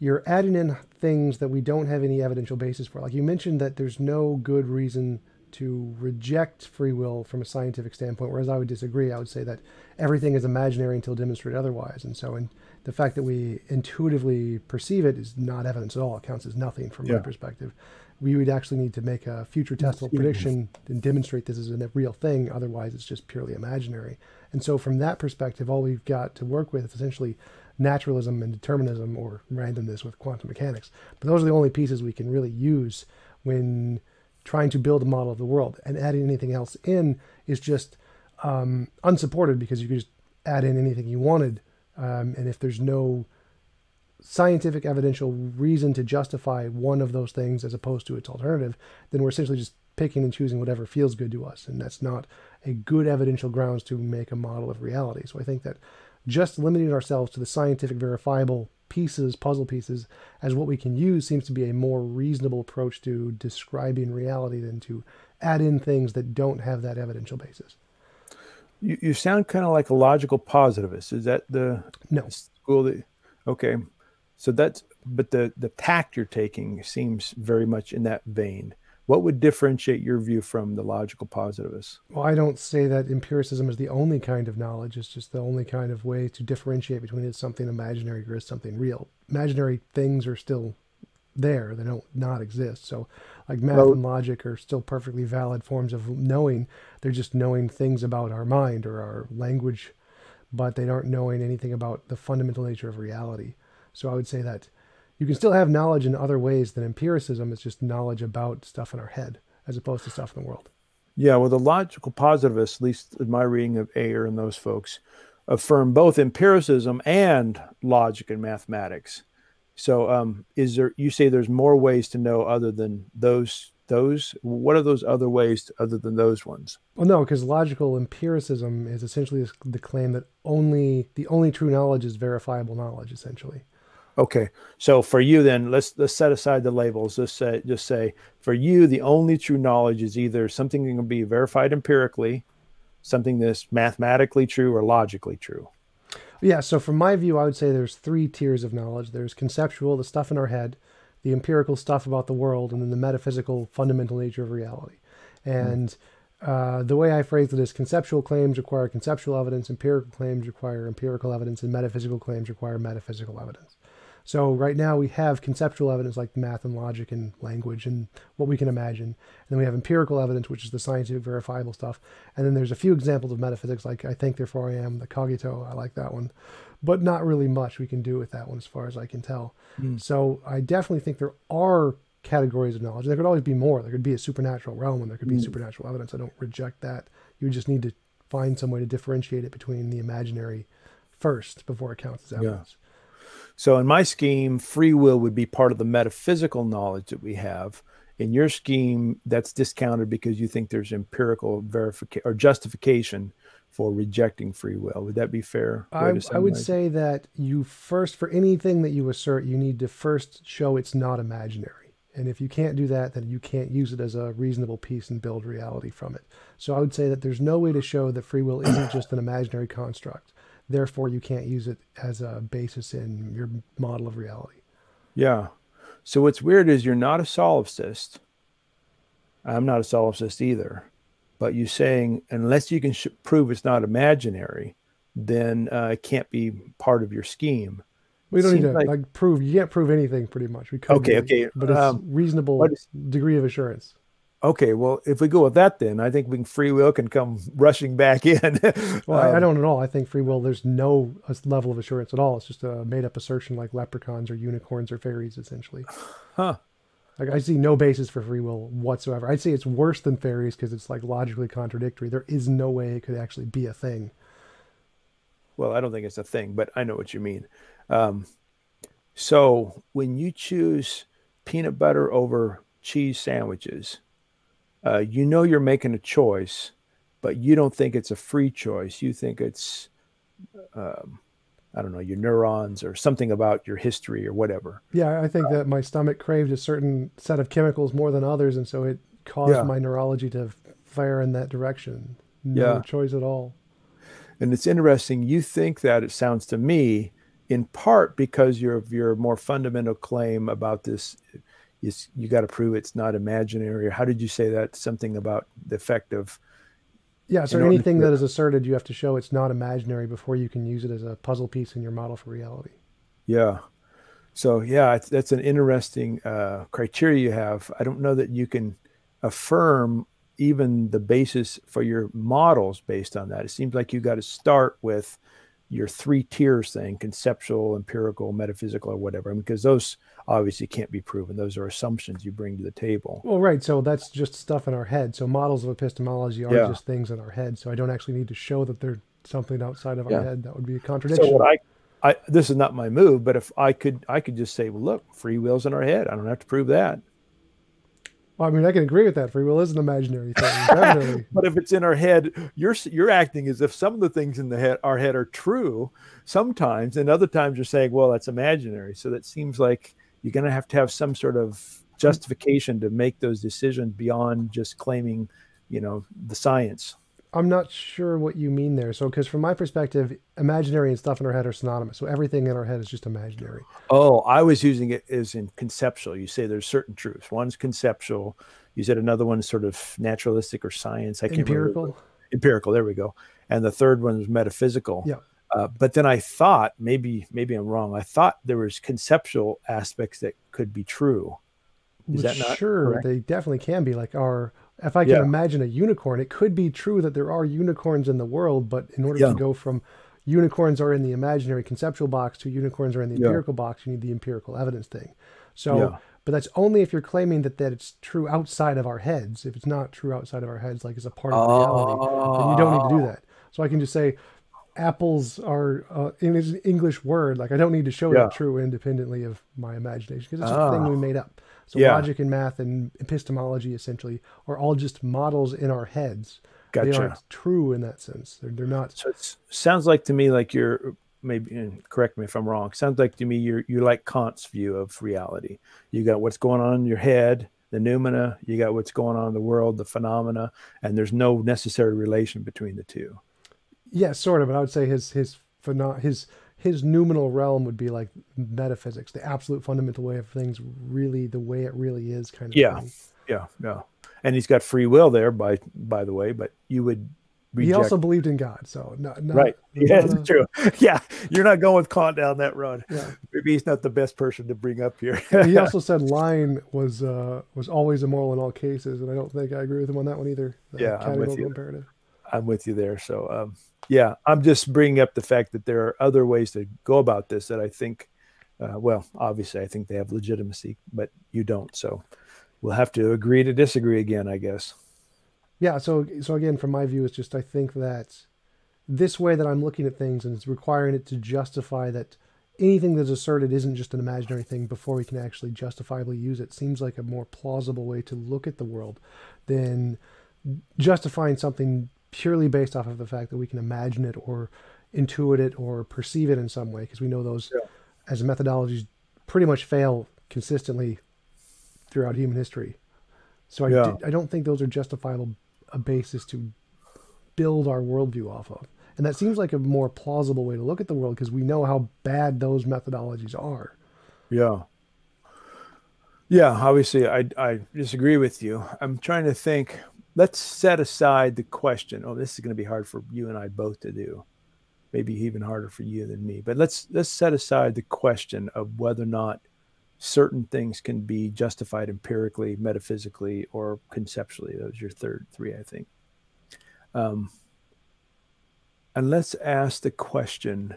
you're adding in things that we don't have any evidential basis for. Like, you mentioned that there's no good reason to reject free will from a scientific standpoint, whereas I would disagree. I would say that everything is imaginary until demonstrated otherwise. And so the fact that we intuitively perceive it is not evidence at all. It counts as nothing from my perspective. We would actually need to make a future testable prediction and demonstrate this as a real thing. Otherwise, it's just purely imaginary. And so from that perspective, all we've got to work with is essentially naturalism and determinism, or randomness with quantum mechanics. But those are the only pieces we can really use when trying to build a model of the world. And adding anything else in is just unsupported, because you could just add in anything you wanted. And if there's no scientific evidential reason to justify one of those things as opposed to its alternative, then we're essentially just picking and choosing whatever feels good to us. And that's not a good evidential grounds to make a model of reality. So I think that just limiting ourselves to the scientific verifiable pieces, puzzle pieces, as what we can use seems to be a more reasonable approach to describing reality than to add in things that don't have that evidential basis. You sound kind of like a logical positivist. Is that the school that, okay. So but the tact you're taking seems very much in that vein. What would differentiate your view from the logical positivists? Well, I don't say that empiricism is the only kind of knowledge. It's just the only kind of way to differentiate between it's something imaginary or something real. Imaginary things are still there. They don't not exist. So like math and logic are still perfectly valid forms of knowing. They're just knowing things about our mind or our language, but they aren't knowing anything about the fundamental nature of reality. So I would say that you can still have knowledge in other ways than empiricism. It's just knowledge about stuff in our head as opposed to stuff in the world. Yeah, well, the logical positivists, at least in my reading of Ayer and those folks, affirm both empiricism and logic and mathematics. So you say there's more ways to know other than those? What are those other ways other than those ones? Well, no, because logical empiricism is essentially the claim that the only true knowledge is verifiable knowledge, essentially. Okay, so for you then, let's set aside the labels. Just say for you, the only true knowledge is either something that can be verified empirically, something that's mathematically true, or logically true. Yeah, so from my view, I would say there's 3 tiers of knowledge. There's conceptual, the stuff in our head, the empirical stuff about the world, and then the metaphysical fundamental nature of reality. And the way I phrase it is conceptual claims require conceptual evidence, empirical claims require empirical evidence, and metaphysical claims require metaphysical evidence. So right now we have conceptual evidence like math and logic and language and what we can imagine. And then we have empirical evidence, which is the scientific verifiable stuff. And then there's a few examples of metaphysics, like I think, therefore I am, the cogito. I like that one. But not really much we can do with that one as far as I can tell. So I definitely think there are categories of knowledge. There could always be more. There could be a supernatural realm and there could be supernatural evidence. I don't reject that. You just need to find some way to differentiate it between the imaginary first before it counts as evidence. So in my scheme, free will would be part of the metaphysical knowledge that we have. In your scheme, that's discounted because you think there's empirical verification or justification for rejecting free will. Would that be fair? I would say that you first, for anything that you assert, you need to first show it's not imaginary. And if you can't do that, then you can't use it as a reasonable piece and build reality from it. So I would say that there's no way to show that free will isn't just an imaginary construct. Therefore, you can't use it as a basis in your model of reality. Yeah. So what's weird is you're not a solipsist. I'm not a solipsist either. But you're saying unless you can prove it's not imaginary, then it can't be part of your scheme. We don't need to like prove. You can't prove anything pretty much. We could. Okay. But it's reasonable degree of assurance. Okay, well, if we go with that, then I think free will can come rushing back in. Well, I don't at all. I think free will, there's no level of assurance at all. It's just a made-up assertion like leprechauns or unicorns or fairies, essentially. Huh. Like, I see no basis for free will whatsoever. I'd say it's worse than fairies because it's like logically contradictory. There is no way it could actually be a thing. Well, I don't think it's a thing, but I know what you mean. So when you choose peanut butter over cheese sandwiches, you know you're making a choice, but you don't think it's a free choice. You think it's, I don't know, your neurons or something about your history or whatever. Yeah, I think that my stomach craved a certain set of chemicals more than others, and so it caused my neurology to fire in that direction. No choice at all. And it's interesting. You think that, it sounds to me, in part because of your more fundamental claim about this. You got to prove it's not imaginary. Or how did you say that? Something about the effect of... Yeah, so anything that is asserted, you have to show it's not imaginary before you can use it as a puzzle piece in your model for reality. Yeah. So, yeah, that's an interesting criteria you have. I don't know that you can affirm even the basis for your models based on that. It seems like you got to start with your 3 tiers thing: conceptual, empirical, metaphysical, or whatever. I mean, because those obviously can't be proven. Those are assumptions you bring to the table. Well, right. So that's just stuff in our head. So models of epistemology are just things in our head. So I don't actually need to show that they're something outside of our head. That would be a contradiction. So what this is not my move, but if I could just say, well, look, free will's in our head. I don't have to prove that. Well, I mean, I can agree with that. Free will is an imaginary thing, definitely. But if it's in our head, you're acting as if some of the things in our head are true sometimes, and other times you're saying, well, that's imaginary. So that seems like you're going to have some sort of justification to make those decisions beyond just claiming, the science. I'm not sure what you mean there. So, because from my perspective, imaginary and stuff in our head are synonymous. So everything in our head is just imaginary. Oh, I was using it as in conceptual. You say there's certain truths. One's conceptual. You said another one's sort of naturalistic or science. I can't remember. Empirical. There we go. And the third one was metaphysical. Yeah. But then I thought, maybe I'm wrong. I thought there was conceptual aspects that could be true. Is that not correct? They definitely can be. Like if I can imagine a unicorn, it could be true that there are unicorns in the world, but in order to go from unicorns are in the imaginary conceptual box to unicorns are in the empirical box, you need the empirical evidence thing. So, but that's only if you're claiming that it's true outside of our heads. If it's not true outside of our heads, like as a part of reality, then you don't need to do that. So I can just say apples are in an English word. Like I don't need to show that true independently of my imagination because it's just a thing we made up. So logic and math and epistemology essentially are all just models in our heads. Gotcha. They aren't true in that sense. They're not. So it sounds like to me like you're, maybe correct me if I'm wrong. Sounds like to me you're like Kant's view of reality. You got what's going on in your head, the noumena. You got what's going on in the world, the phenomena, and there's no necessary relation between the two. Yeah, sort of. But I would say his noumenal realm would be like metaphysics, the absolute fundamental way of things, really the way it really is, kind of thing. Yeah. And he's got free will there, by the way. But you would reject. He also believed in God, so not right. Yeah, that's true. Yeah, you're not going with Kant down that road. Yeah. Maybe he's not the best person to bring up here. He also said lying was always immoral in all cases, and I don't think I agree with him on that one either. I'm with you. Imperative. I'm with you there. So, I'm just bringing up the fact that there are other ways to go about this that I think, obviously I think they have legitimacy, but you don't. So we'll have to agree to disagree again, I guess. Yeah. So again, from my view, it's just, I think that this way that I'm looking at things, and it's requiring it to justify that anything that's asserted isn't just an imaginary thing before we can actually justifiably use it, seems like a more plausible way to look at the world than justifying something purely based off of the fact that we can imagine it or intuit it or perceive it in some way, because we know those as methodologies pretty much fail consistently throughout human history. So I don't think those are justifiable a basis to build our worldview off of. And that seems like a more plausible way to look at the world, because we know how bad those methodologies are. Yeah. Yeah, obviously I disagree with you. I'm trying to think, let's set aside the question. Oh, this is going to be hard for you and I both to do. Maybe even harder for you than me. But let's set aside the question of whether or not certain things can be justified empirically, metaphysically, or conceptually. That was your third three, I think. And let's ask the question,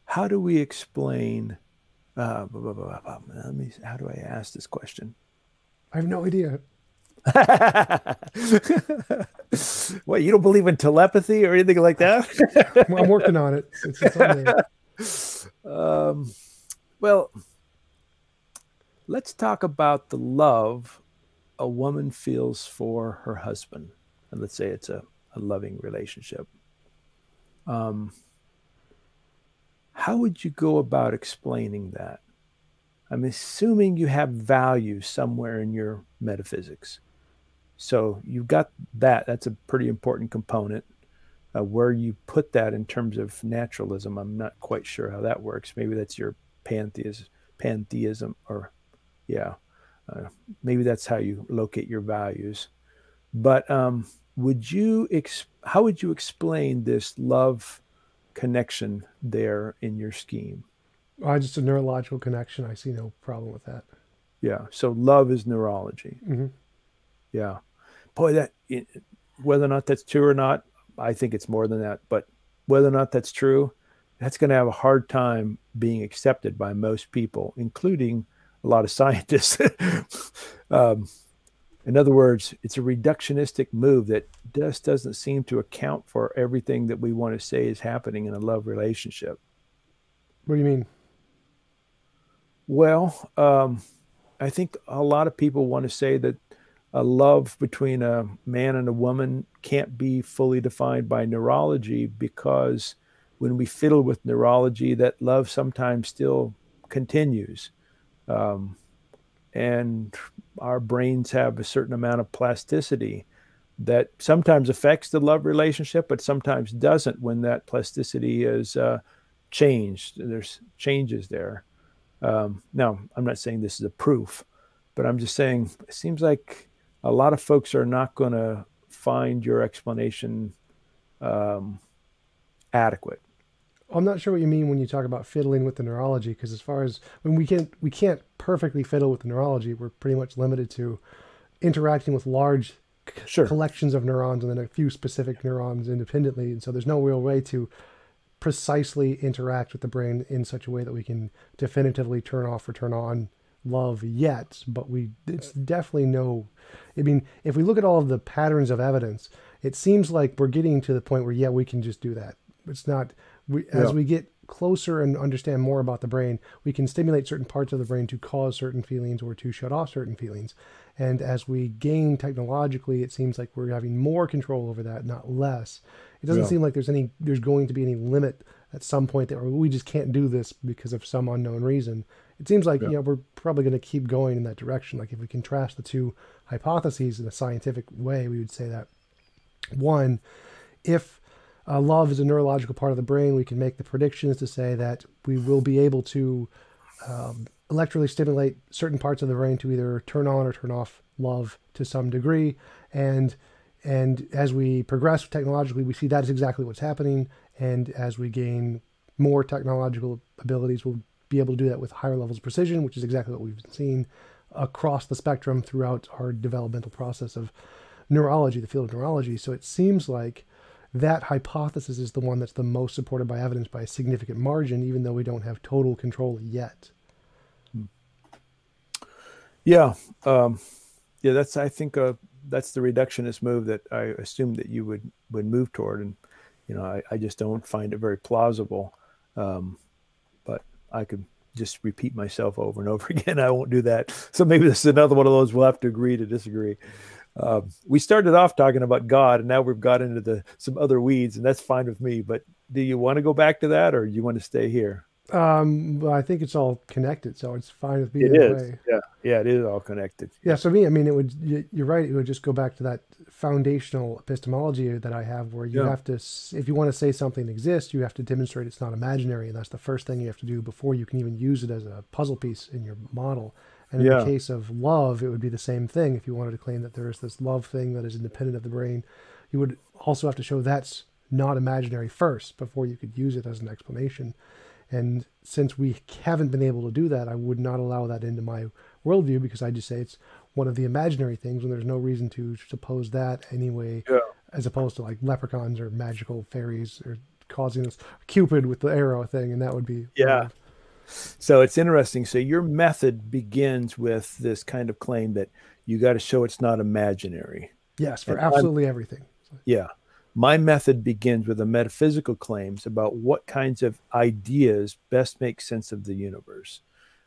how do we explain, how do I ask this question? I have no idea. What, you don't believe in telepathy or anything like that? I'm working on it. It's on there. Well, let's talk about the love a woman feels for her husband. And let's say it's a loving relationship. How would you go about explaining that? I'm assuming you have value somewhere in your metaphysics. So you've got that. That's a pretty important component. Where you put that in terms of naturalism, I'm not quite sure how that works. Maybe that's your pantheism, or maybe that's how you locate your values. But how would you explain this love connection there in your scheme? Just a neurological connection. I see no problem with that. Yeah. So love is neurology. Mm-hmm. Yeah. Boy, whether or not that's true or not, I think it's more than that. But whether or not that's true, that's going to have a hard time being accepted by most people, including a lot of scientists. In other words, it's a reductionistic move that just doesn't seem to account for everything that we want to say is happening in a love relationship. What do you mean? Well, I think a lot of people want to say that a love between a man and a woman can't be fully defined by neurology, because when we fiddle with neurology, that love sometimes still continues. And our brains have a certain amount of plasticity that sometimes affects the love relationship, but sometimes doesn't when that plasticity is changed. There's changes there. Now, I'm not saying this is a proof, but I'm just saying it seems like a lot of folks are not going to find your explanation adequate. I'm not sure what you mean when you talk about fiddling with the neurology, because as far as when we can't perfectly fiddle with the neurology, we're pretty much limited to interacting with large collections of neurons and then a few specific neurons independently. And so there's no real way to precisely interact with the brain in such a way that we can definitively turn off or turn on love yet. But it's definitely I mean, if we look at all of the patterns of evidence, it seems like we're getting to the point where, we can just do that. It's not, as we get closer and understand more about the brain, we can stimulate certain parts of the brain to cause certain feelings or to shut off certain feelings. And as we gain technologically, it seems like we're having more control over that, not less. It doesn't seem like there's going to be any limit at some point that we just can't do this because of some unknown reason. It seems like we're probably going to keep going in that direction. Like if we contrast the two hypotheses in a scientific way, we would say that one, if love is a neurological part of the brain, we can make the predictions to say that we will be able to electrically stimulate certain parts of the brain to either turn on or turn off love to some degree. And as we progress technologically, we see that is exactly what's happening. And as we gain more technological abilities, we'll be able to do that with higher levels of precision, which is exactly what we've seen across the spectrum throughout our developmental process of neurology, the field of neurology. So it seems like that hypothesis is the one that's the most supported by evidence by a significant margin, even though we don't have total control yet. Yeah. That's, I think, that's the reductionist move that I assumed that you would move toward, and I just don't find it very plausible. But I could just repeat myself over and over again. I won't do that. So maybe this is another one of those we'll have to agree to disagree. We started off talking about God, and now we've got into some other weeds, and that's fine with me. But do you want to go back to that, or do you want to stay here? Well, I think it's all connected, so it's fine with me It either is. way. Yeah, it is all connected. Yeah, so me, I mean, you're right. It would just go back to that foundational epistemology that I have, where you Yeah. have to, if you want to say something exists, you have to demonstrate it's not imaginary, and that's the first thing you have to do before you can even use it as a puzzle piece in your model. And in the Yeah. case of love, it would be the same thing. If you wanted to claim that there is this love thing that is independent of the brain, you would also have to show that's not imaginary first before you could use it as an explanation. And since we haven't been able to do that, I would not allow that into my worldview, because I just say it's one of the imaginary things when there's no reason to suppose that anyway, Yeah. as opposed to like leprechauns or magical fairies or causing this Cupid with the arrow thing. And that would be Yeah. wrong. So it's interesting. So your method begins with this kind of claim that you got to show it's not imaginary. Yes, for And absolutely everything. Yeah. My method begins with the metaphysical claims about what kinds of ideas best make sense of the universe.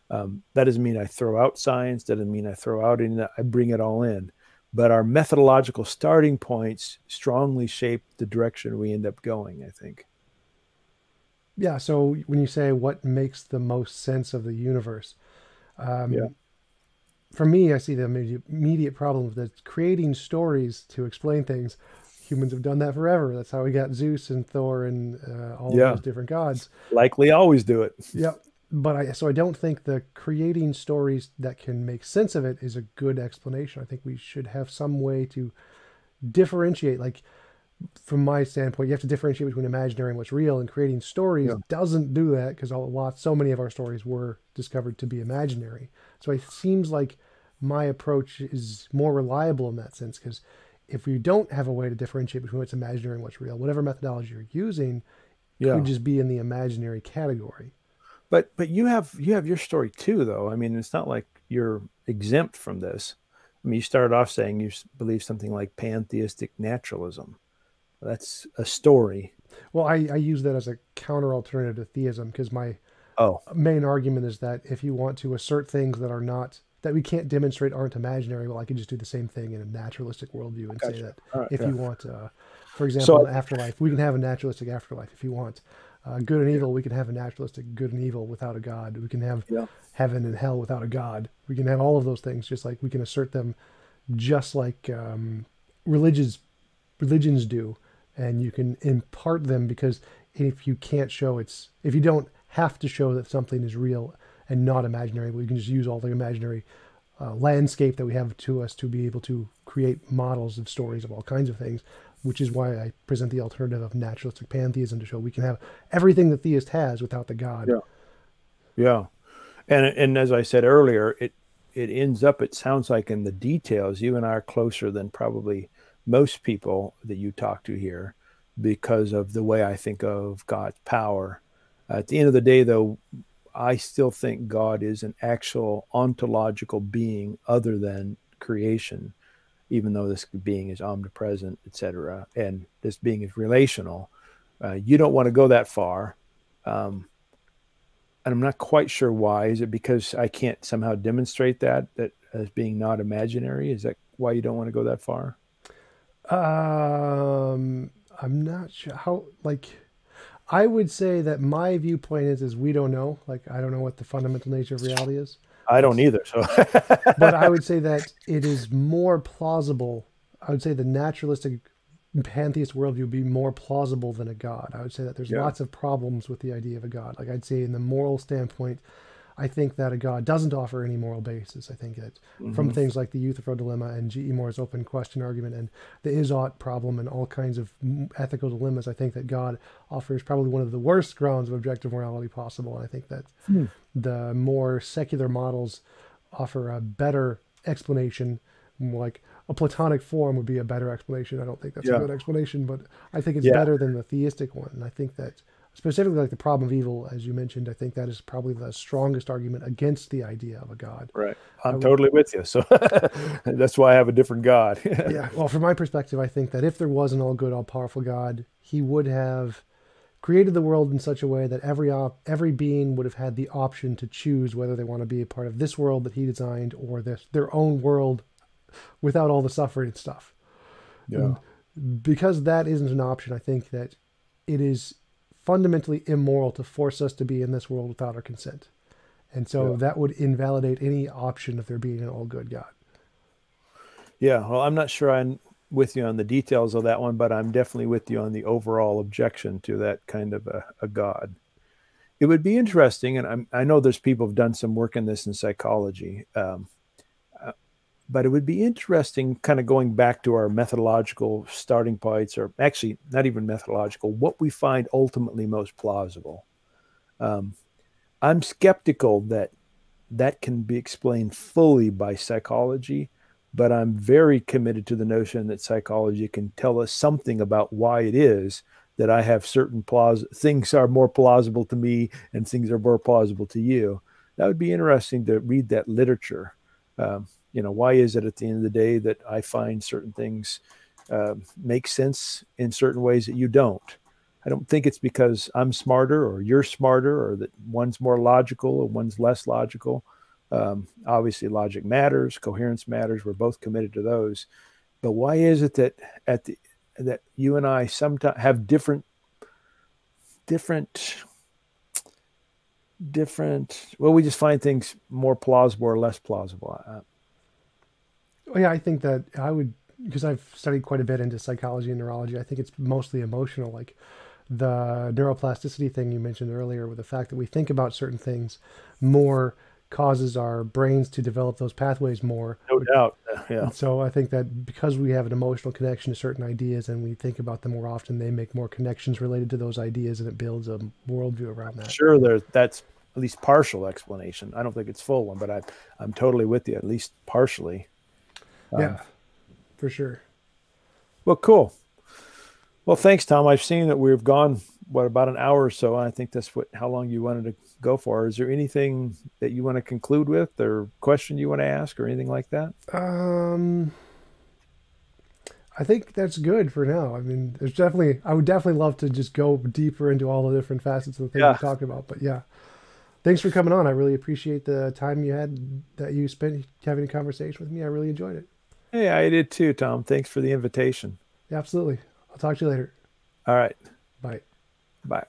That doesn't mean I throw out science. That doesn't mean I throw out any. I bring it all in. But our methodological starting points strongly shape the direction we end up going, I think. Yeah. So when you say what makes the most sense of the universe, Yeah. for me, I see the immediate problem that creating stories to explain things. Humans have done that forever. That's how we got Zeus and Thor and all of Yeah. those different gods. Likely always do it. Yep. But I don't think the creating stories that can make sense of it is a good explanation. I think we should have some way to differentiate. Like, from my standpoint, you have to differentiate between imaginary and what's real. And creating stories Yeah. doesn't do that, because so many of our stories were discovered to be imaginary. So it seems like my approach is more reliable in that sense, because if you don't have a way to differentiate between what's imaginary and what's real, whatever methodology you're using Yeah. could just be in the imaginary category. But you have your story too, though. I mean, it's not like you're exempt from this. I mean, you started off saying you believe something like pantheistic naturalism. That's a story. Well, I use that as a counter alternative to theism, because my Oh, main argument is that if you want to assert things that we can't demonstrate aren't imaginary, well, I could just do the same thing in a naturalistic worldview and say gotcha. that All right, if yeah. you want, for example, So an afterlife, we can have a naturalistic afterlife. If you want good and evil, we can have a naturalistic good and evil without a god. We can have yeah, heaven and hell without a god. We can have all of those things, just like we can assert them, just like religions do, and you can impart them, because if you don't have to show that something is real and not imaginary, but you can just use all the imaginary landscape that we have to us to be able to create models of stories of all kinds of things, which is why I present the alternative of naturalistic pantheism, to show we can have everything the theist has without the god. yeah, yeah. And as I said earlier, it ends up. It sounds like in the details, you and I are closer than probably most people that you talk to here, because of the way I think of God's power. At the end of the day, though, I still think God is an actual ontological being other than creation, even though this being is omnipresent, etc., and this being is relational. You don't want to go that far, and I'm not quite sure why. Is it because I can't somehow demonstrate that as being not imaginary? Is that why you don't want to go that far? I'm not sure how, like, I would say that my viewpoint is we don't know. Like, I don't know what the fundamental nature of reality is. I don't either. So, But I would say that it is more plausible. I would say the naturalistic pantheist worldview would be more plausible than a god. I would say that there's Yeah. lots of problems with the idea of a god. Like, I'd say in the moral standpoint, I think that a god doesn't offer any moral basis. I think that from things like the Euthyphro dilemma and G.E. Moore's open question argument and the is-ought problem and all kinds of ethical dilemmas, I think that God offers probably one of the worst grounds of objective morality possible. And I think that the more secular models offer a better explanation, like a Platonic form would be a better explanation. I don't think that's a Yeah. good explanation, but I think it's Yeah. better than the theistic one. And I think that specifically like the problem of evil, as you mentioned. I think that is probably the strongest argument against the idea of a God. Right. I I'm would, totally with you. So that's why I have a different God. yeah. Well, from my perspective, I think that if there was an all good, all powerful God, he would have created the world in such a way that every being would have had the option to choose whether they want to be a part of this world that he designed or their own world without all the suffering and stuff. Yeah. And because that isn't an option, I think that it is fundamentally immoral to force us to be in this world without our consent. And so Yeah. that would invalidate any option of there being an all good God. Yeah. Well, I'm not sure I'm with you on the details of that one, but I'm definitely with you on the overall objection to that kind of a God. It would be interesting, and I know there's people who've done some work in this in psychology, but it would be interesting kind of going back to our methodological starting points, or actually not even methodological, what we find ultimately most plausible. I'm skeptical that that can be explained fully by psychology, but I'm very committed to the notion that psychology can tell us something about why it is that I have certain things are more plausible to me and things are more plausible to you. That would be interesting to read that literature. Why is it at the end of the day that I find certain things make sense in certain ways that you don't? I don't think it's because I'm smarter or you're smarter or that one's more logical or one's less logical. Obviously, logic matters, coherence matters. We're both committed to those. But why is it that that you and I sometimes have different? Well, we just find things more plausible or less plausible. Well, yeah, I think that I would, because I've studied quite a bit into psychology and neurology, I think it's mostly emotional. Like the neuroplasticity thing you mentioned earlier, with the fact that we think about certain things more causes our brains to develop those pathways more. No doubt. Yeah. And so I think that because we have an emotional connection to certain ideas and we think about them more often, they make more connections related to those ideas, and it builds a worldview around that. Sure, that's at least partial explanation. I don't think it's full one, but I'm totally with you, at least partially. Yeah, for sure. Well, cool. Well, thanks, Tom. I've seen that we've gone, about an hour or so. And I think that's how long you wanted to go for. Is there anything that you want to conclude with, or question you want to ask, or anything like that? I think that's good for now. I mean, I would definitely love to just go deeper into all the different facets of the things we talked about. But yeah, thanks for coming on. I really appreciate the time that you spent having a conversation with me. I really enjoyed it. Hey, I did too, Tom. Thanks for the invitation. Yeah, absolutely. I'll talk to you later. All right. Bye. Bye.